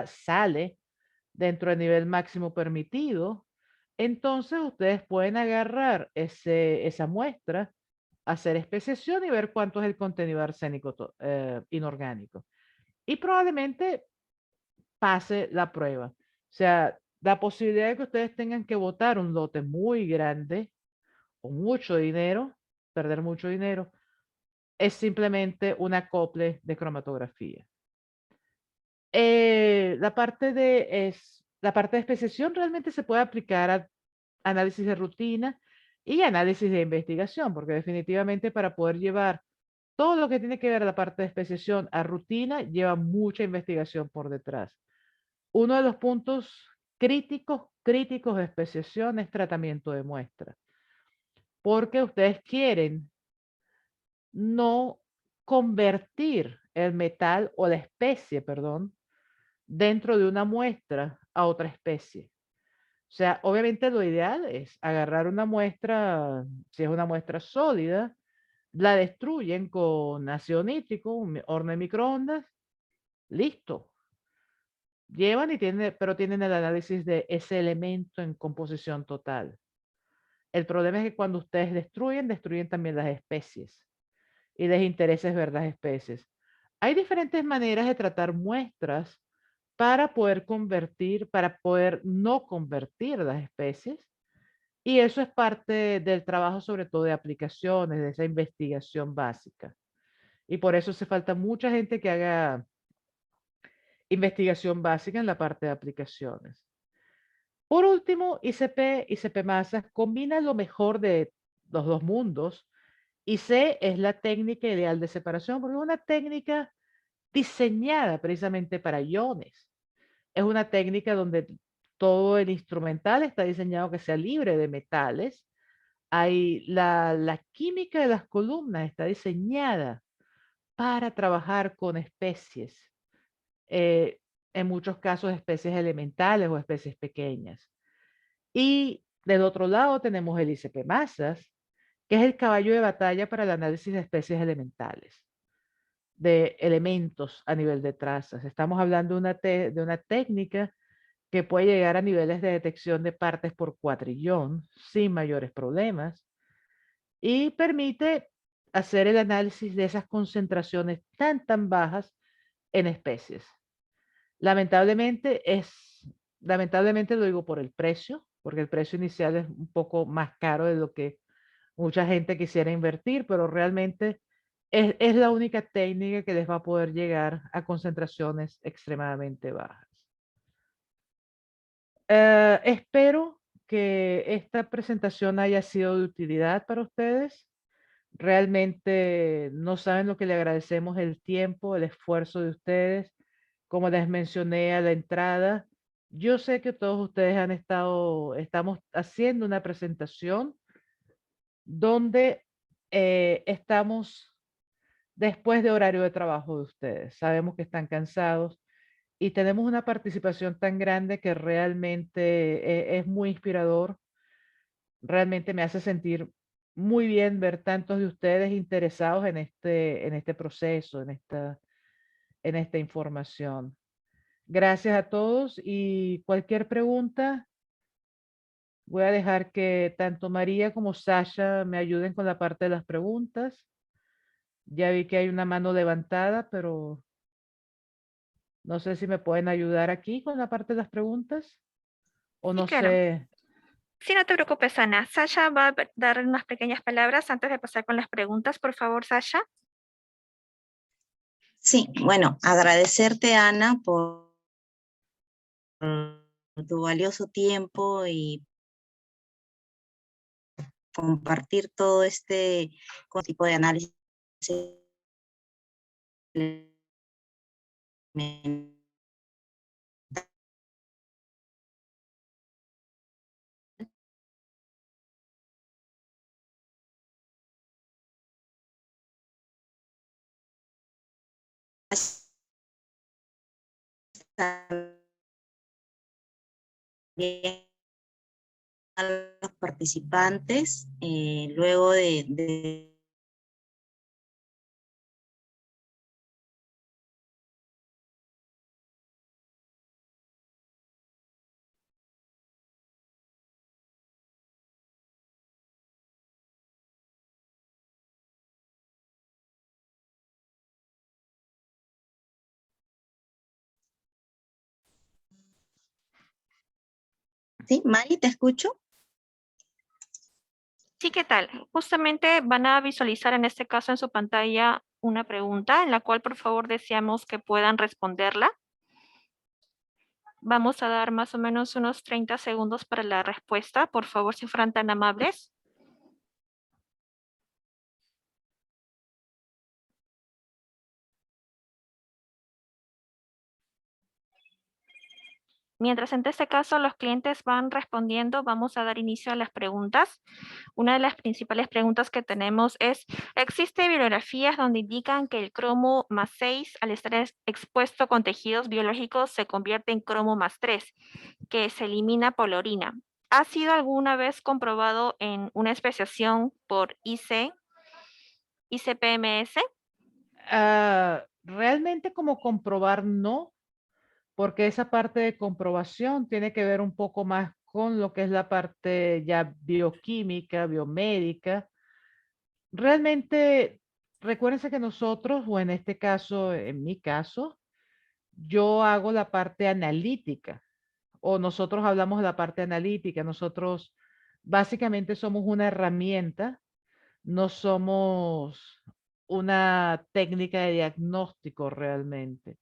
sale dentro del nivel máximo permitido, entonces ustedes pueden agarrar esa muestra, hacer especiación y ver cuánto es el contenido arsénico inorgánico. Y probablemente pase la prueba. O sea, la posibilidad de que ustedes tengan que botar un lote muy grande o mucho dinero, perder mucho dinero, es simplemente un acople de cromatografía. La parte de especiación realmente se puede aplicar a análisis de rutina y análisis de investigación, porque definitivamente para poder llevar todo lo que tiene que ver a la parte de especiación a rutina lleva mucha investigación por detrás. Uno de los puntos críticos de especiación es tratamiento de muestra, porque ustedes quieren no convertir el metal o la especie, perdón, dentro de una muestra a otra especie. O sea, obviamente lo ideal es agarrar una muestra, si es una muestra sólida, la destruyen con ácido nítrico, un horno de microondas, listo. Llevan pero tienen el análisis de ese elemento en composición total. El problema es que cuando ustedes destruyen también las especies y les interesa ver las especies. Hay diferentes maneras de tratar muestras para poder no convertir las especies. Y eso es parte del trabajo, sobre todo de aplicaciones, de esa investigación básica. Y por eso hace falta mucha gente que haga investigación básica en la parte de aplicaciones. Por último, ICP, ICP Masas combina lo mejor de los dos mundos. IC es la técnica ideal de separación, porque es una técnica diseñada precisamente para iones. Es una técnica donde todo el instrumental está diseñado que sea libre de metales. La química de las columnas está diseñada para trabajar con especies, en muchos casos especies elementales o especies pequeñas. Y del otro lado tenemos el ICP Masas, que es el caballo de batalla para el análisis de especies elementales, de elementos a nivel de trazas. Estamos hablando de una técnica que puede llegar a niveles de detección de partes por cuatrillón sin mayores problemas y permite hacer el análisis de esas concentraciones tan bajas en especies. Lamentablemente lo digo por el precio, porque el precio inicial es un poco más caro de lo que mucha gente quisiera invertir, pero realmente es la única técnica que les va a poder llegar a concentraciones extremadamente bajas. Espero que esta presentación haya sido de utilidad para ustedes. Realmente no saben lo que le agradecemos el tiempo, el esfuerzo de ustedes. Como les mencioné a la entrada, yo sé que todos ustedes estamos haciendo una presentación donde estamos después de horario de trabajo de ustedes. Sabemos que están cansados y tenemos una participación tan grande que realmente es muy inspirador. Realmente me hace sentir muy bien ver tantos de ustedes interesados en este proceso, en esta información. Gracias a todos y cualquier pregunta, voy a dejar que tanto María como Sasha me ayuden con la parte de las preguntas. Ya vi que hay una mano levantada, pero no sé si me pueden ayudar aquí con la parte de las preguntas o Sí, no claro. sé. Sí, no te preocupes, Ana. Sasha va a dar unas pequeñas palabras antes de pasar con las preguntas. Por favor, Sasha. Sí, bueno, agradecerte, Ana, por tu valioso tiempo y compartir todo este tipo de análisis también a los participantes, luego de ¿Sí, Mari, te escucho? Sí, ¿qué tal? Justamente van a visualizar en este caso en su pantalla una pregunta en la cual por favor deseamos que puedan responderla. Vamos a dar más o menos unos 30 segundos para la respuesta. Por favor, si fueran tan amables. Mientras en este caso los clientes van respondiendo, vamos a dar inicio a las preguntas. Una de las principales preguntas que tenemos es, ¿existe bibliografías donde indican que el cromo más 6 al estar expuesto con tejidos biológicos se convierte en cromo más 3, que se elimina por la orina? ¿Ha sido alguna vez comprobado en una especiación por ICP-MS? Realmente como comprobar no, porque esa parte de comprobación tiene que ver un poco más con lo que es la parte ya bioquímica, biomédica. Realmente, recuérdense que nosotros, o en este caso, en mi caso, yo hago la parte analítica, o nosotros hablamos de la parte analítica. Nosotros básicamente somos una herramienta, no somos una técnica de diagnóstico realmente.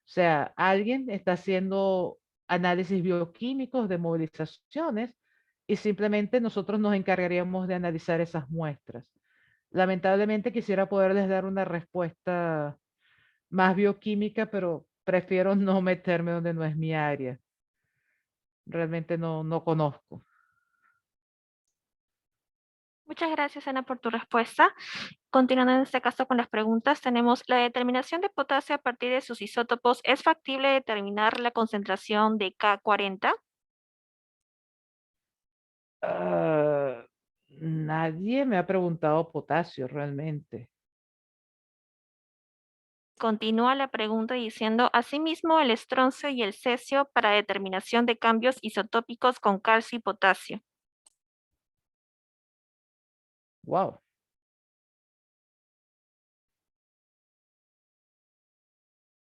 O sea, alguien está haciendo análisis bioquímicos de movilizaciones y simplemente nosotros nos encargaríamos de analizar esas muestras. Lamentablemente quisiera poderles dar una respuesta más bioquímica, pero prefiero no meterme donde no es mi área. Realmente no conozco. Muchas gracias, Ana, por tu respuesta. Continuando en este caso con las preguntas, tenemos la determinación de potasio a partir de sus isótopos. ¿Es factible determinar la concentración de K40? Ah, nadie me ha preguntado potasio realmente. Continúa la pregunta diciendo, asimismo, el estroncio y el cesio para determinación de cambios isotópicos con calcio y potasio. Wow.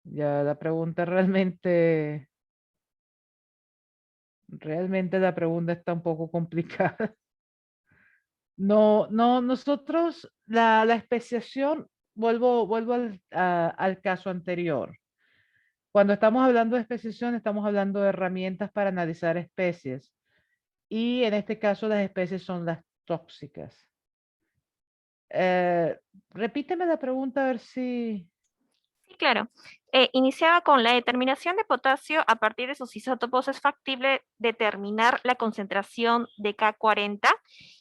Ya la pregunta realmente la pregunta está un poco complicada. No, nosotros, la especiación, vuelvo al caso anterior. Cuando estamos hablando de especiación, estamos hablando de herramientas para analizar especies. Y en este caso, las especies son las tóxicas. Repíteme la pregunta a ver si... Sí, claro. Iniciaba con la determinación de potasio a partir de sus isótopos. ¿Es factible determinar la concentración de K40?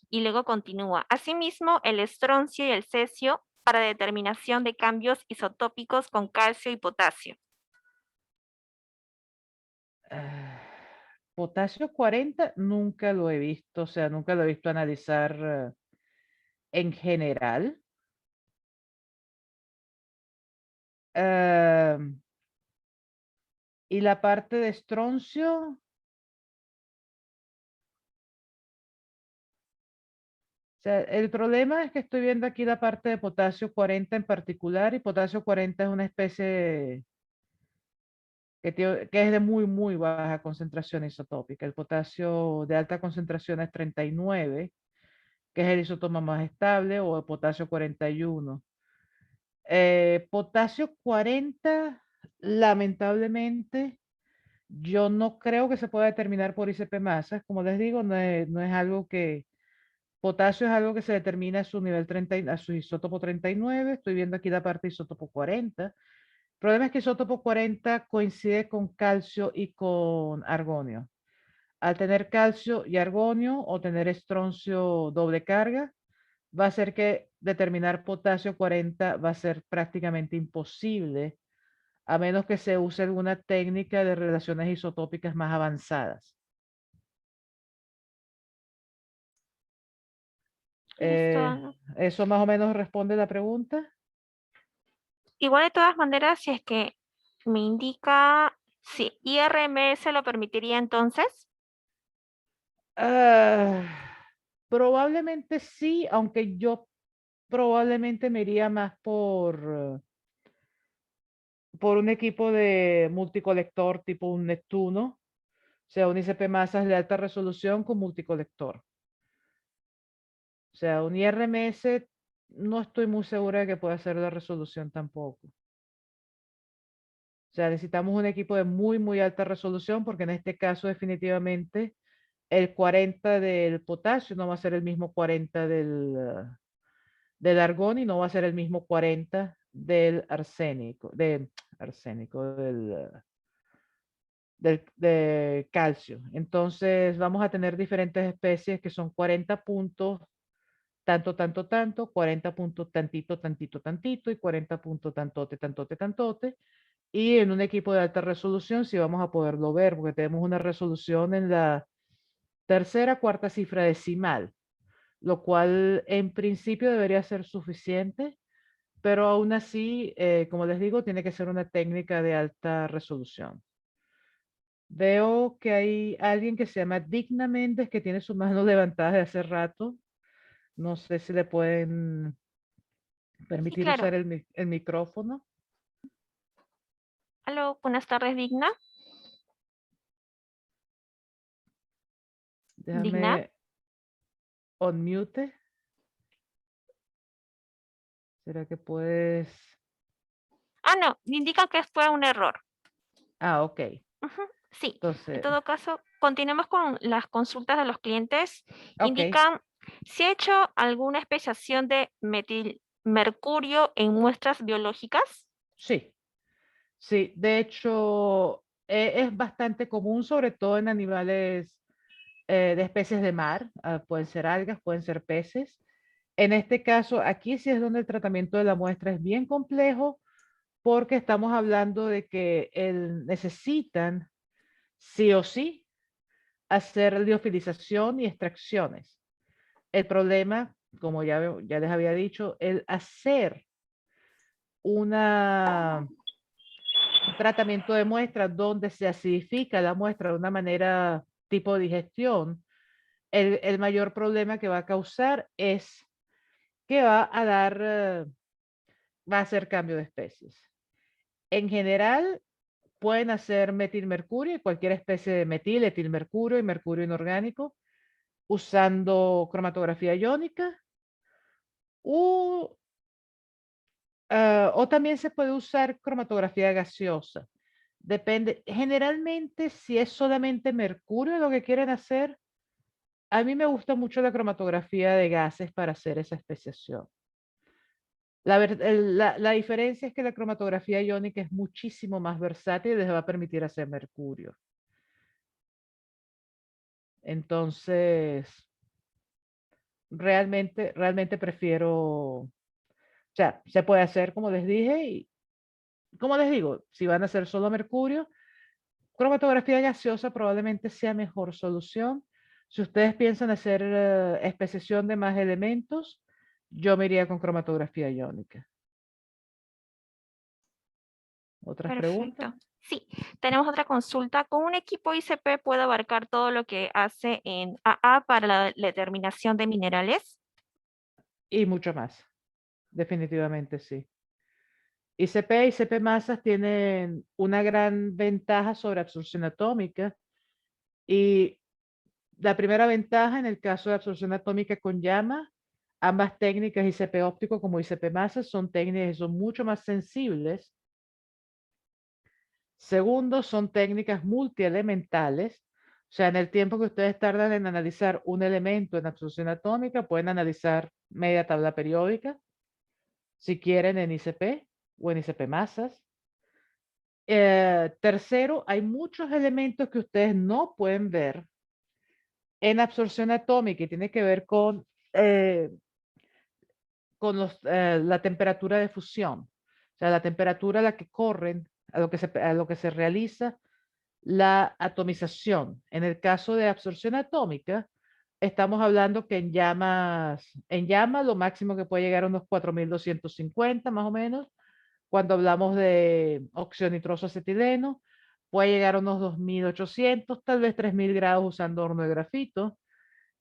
Y luego continúa. Asimismo, el estroncio y el cesio para determinación de cambios isotópicos con calcio y potasio. ah, potasio 40 nunca lo he visto, o sea, nunca lo he visto analizar en general. Ah, y la parte de estroncio, o sea, el problema es que estoy viendo aquí la parte de potasio 40 en particular, y potasio 40 es una especie que es de muy baja concentración isotópica. El potasio de alta concentración es 39, que es el isótopo más estable, o el potasio 41. Potasio 40, lamentablemente, yo no creo que se pueda determinar por ICP masas. Como les digo, no es algo que... Potasio es algo que se determina a su nivel 30, a su isótopo 39. Estoy viendo aquí la parte isótopo 40. El problema es que isótopo 40 coincide con calcio y con argonio. Al tener calcio y argonio o tener estroncio doble carga, va a ser que determinar potasio 40 va a ser prácticamente imposible, a menos que se use alguna técnica de relaciones isotópicas más avanzadas. Listo, Ana. ¿Eso más o menos responde la pregunta? Igual de todas maneras, si es que me indica si IRMS lo permitiría entonces. Ah, probablemente sí, aunque yo probablemente me iría más por un equipo de multicolector tipo un Neptuno, o sea, un ICP masas de alta resolución con multicolector. O sea, un IRMS no estoy muy segura de que pueda hacer la resolución tampoco. O sea, necesitamos un equipo de muy alta resolución, porque en este caso definitivamente el 40 del potasio no va a ser el mismo 40 del argón, y no va a ser el mismo 40 del arsénico, de calcio. Entonces vamos a tener diferentes especies que son 40 puntos, tanto, tanto, tanto, 40 puntos, tantito, tantito, tantito, y 40 puntos, tantote, tantote, tantote. Y en un equipo de alta resolución sí vamos a poderlo ver, porque tenemos una resolución en la tercera, cuarta cifra decimal, lo cual en principio debería ser suficiente, pero aún así, como les digo, tiene que ser una técnica de alta resolución. Veo que hay alguien que se llama Digna Méndez que tiene su mano levantada de hace rato. No sé si le pueden Sí, permitir claro. usar el micrófono. Aló, buenas tardes, Digna. Digna. Déjame unmute. ¿Será que puedes? Ah, no, indican que fue un error. Ah, ok. Ujú, sí, en Entonces, todo caso, continuemos con las consultas de los clientes. ok. Indican si ha hecho alguna especiación de metilmercurio en muestras biológicas. Sí, sí. De hecho, es bastante común, sobre todo en animales de especies de mar. Pueden ser algas, pueden ser peces. En este caso, aquí sí es donde el tratamiento de la muestra es bien complejo porque estamos hablando de que necesitan sí o sí hacer liofilización y extracciones. El problema, como ya les había dicho, el hacer un tratamiento de muestra donde se acidifica la muestra de una manera tipo digestión, el mayor problema que va a causar es que va a hacer cambio de especies. En general, pueden hacer metilmercurio y cualquier especie de metil, etilmercurio y mercurio inorgánico usando cromatografía iónica o también se puede usar cromatografía gaseosa. Depende, generalmente si es solamente mercurio lo que quieren hacer, a mí me gusta mucho la cromatografía de gases para hacer esa especiación. La diferencia es que la cromatografía iónica es muchísimo más versátil y les va a permitir hacer mercurio. Entonces, realmente prefiero, o sea, se puede hacer como les dije y como les digo, si van a hacer solo mercurio, cromatografía gaseosa probablemente sea mejor solución. Si ustedes piensan hacer especiación de más elementos, yo me iría con cromatografía iónica. ¿Otras preguntas? Perfecto. Sí, tenemos otra consulta. ¿Con un equipo ICP puede abarcar todo lo que hace en AA para la determinación de minerales? Y mucho más. Definitivamente sí. ICP y ICP masas tienen una gran ventaja sobre absorción atómica y la primera ventaja en el caso de absorción atómica con llama, ambas técnicas ICP óptico como ICP masas son técnicas que son mucho más sensibles. Segundo, son técnicas multielementales. O sea, en el tiempo que ustedes tardan en analizar un elemento en absorción atómica, pueden analizar media tabla periódica, si quieren en ICP o en ICP masas. Tercero, hay muchos elementos que ustedes no pueden ver en absorción atómica y tiene que ver con la temperatura de fusión. O sea, la temperatura a la que corren, a lo que se realiza la atomización. En el caso de absorción atómica, estamos hablando que en llama lo máximo que puede llegar a unos 4250 más o menos. Cuando hablamos de óxido nitroso acetileno, puede llegar a unos 2800, tal vez 3000 grados usando horno de grafito.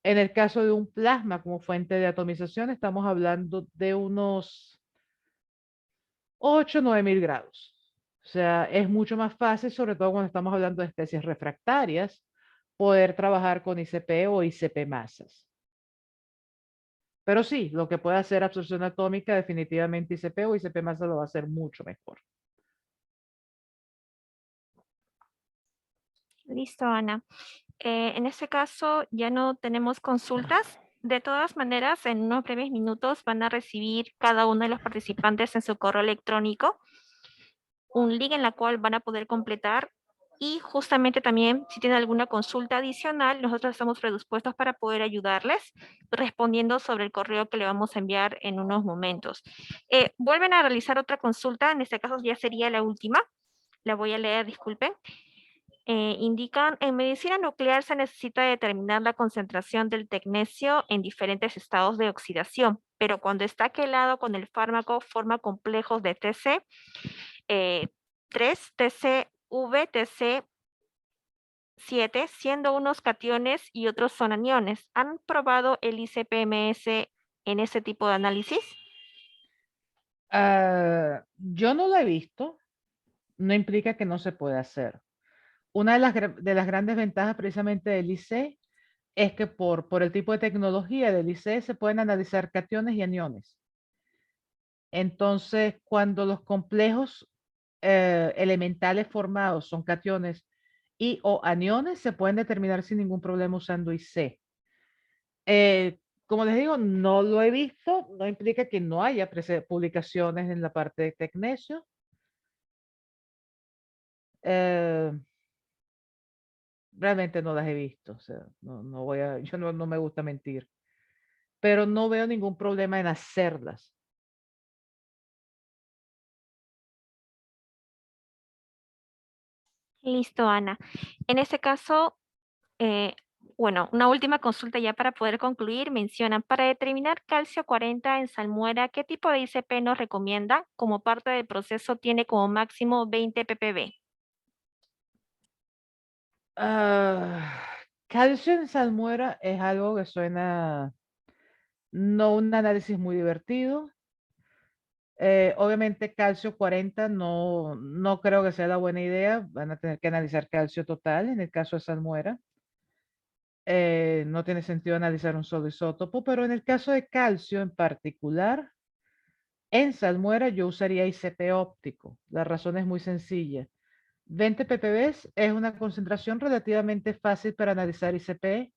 En el caso de un plasma como fuente de atomización, estamos hablando de unos 8 9000 grados. O sea, es mucho más fácil, sobre todo cuando estamos hablando de especies refractarias, poder trabajar con ICP o ICP masas. Pero sí, lo que puede hacer absorción atómica, definitivamente ICP o ICP masa lo va a hacer mucho mejor. Listo, Ana. En este caso ya no tenemos consultas. De todas maneras, en unos breves minutos van a recibir cada uno de los participantes en su correo electrónico un link en la cual van a poder completar Y justamente también, si tienen alguna consulta adicional, nosotros estamos predispuestos para poder ayudarles respondiendo sobre el correo que le vamos a enviar en unos momentos. Vuelven a realizar otra consulta, en este caso ya sería la última. La voy a leer, disculpen. Indican, en medicina nuclear se necesita determinar la concentración del tecnecio en diferentes estados de oxidación, pero cuando está quelado con el fármaco forma complejos de TC, 3, TCV, TC7, siendo unos cationes y otros son aniones. ¿Han probado el ICP-MS en ese tipo de análisis? Yo no lo he visto, no implica que no se pueda hacer. Una de las grandes ventajas precisamente del IC es que por el tipo de tecnología del IC se pueden analizar cationes y aniones. Entonces, cuando los complejos elementales formados son cationes y o aniones, se pueden determinar sin ningún problema usando IC. Como les digo, no lo he visto, no implica que no haya publicaciones en la parte de tecnecio. Realmente no las he visto, o sea, no voy a, yo no me gusta mentir, pero no veo ningún problema en hacerlas. Listo, Ana. En este caso, bueno, una última consulta ya para poder concluir. Mencionan, para determinar calcio 40 en salmuera, ¿qué tipo de ICP nos recomienda? Como parte del proceso tiene como máximo 20 ppb. Calcio en salmuera es algo que suena no un análisis muy divertido. Obviamente calcio 40 no creo que sea la buena idea. Van a tener que analizar calcio total en el caso de salmuera. No tiene sentido analizar un solo isótopo, pero en el caso de calcio en particular, en salmuera yo usaría ICP óptico. La razón es muy sencilla. 20 ppb es una concentración relativamente fácil para analizar ICP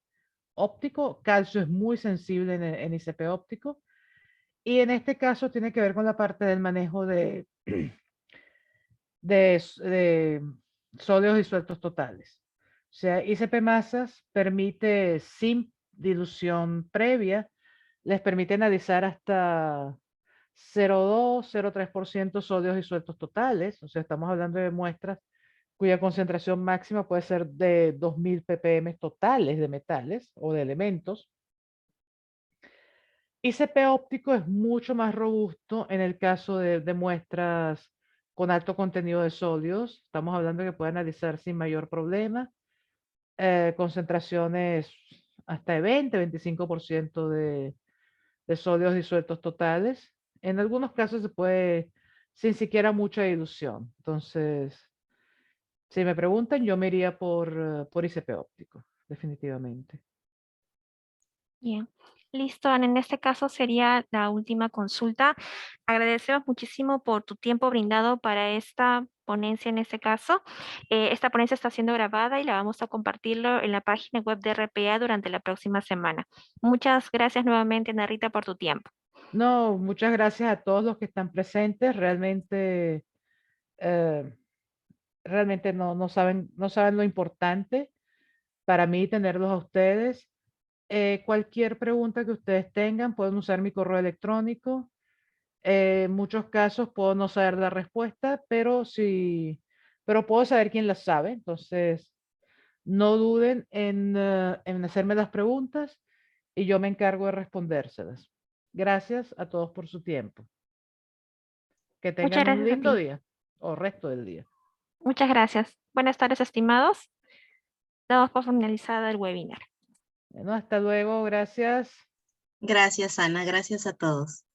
óptico. Calcio es muy sensible en ICP óptico. Y en este caso tiene que ver con la parte del manejo de sólidos disueltos totales. O sea, ICP masas permite, sin dilución previa, les permite analizar hasta 0,2, 0,3% sólidos disueltos totales. O sea, estamos hablando de muestras cuya concentración máxima puede ser de 2000 ppm totales de metales o de elementos. ICP óptico es mucho más robusto en el caso de muestras con alto contenido de sólidos. Estamos hablando de que puede analizar sin mayor problema concentraciones hasta de 20-25% de sólidos disueltos totales. En algunos casos se puede sin siquiera mucha dilución. Entonces, si me preguntan, yo me iría por ICP óptico, definitivamente. Bien, listo, Ana. En este caso sería la última consulta. Agradecemos muchísimo por tu tiempo brindado para esta ponencia en este caso. Esta ponencia está siendo grabada y la vamos a compartirlo en la página web de RPA durante la próxima semana. Muchas gracias nuevamente, Ana Rita, por tu tiempo. No, muchas gracias a todos los que están presentes. Eh, realmente no saben lo importante para mí tenerlos a ustedes. Cualquier pregunta que ustedes tengan, pueden usar mi correo electrónico. En muchos casos puedo no saber la respuesta, pero puedo saber quién la sabe. Entonces, no duden en hacerme las preguntas y yo me encargo de respondérselas. Gracias a todos por su tiempo. Que Muchas tengan un gracias a lindo ti. día o resto del día. Muchas gracias. Buenas tardes, estimados. Damos por finalizada el webinar. Bueno, hasta luego. Gracias. Gracias, Ana. Gracias a todos.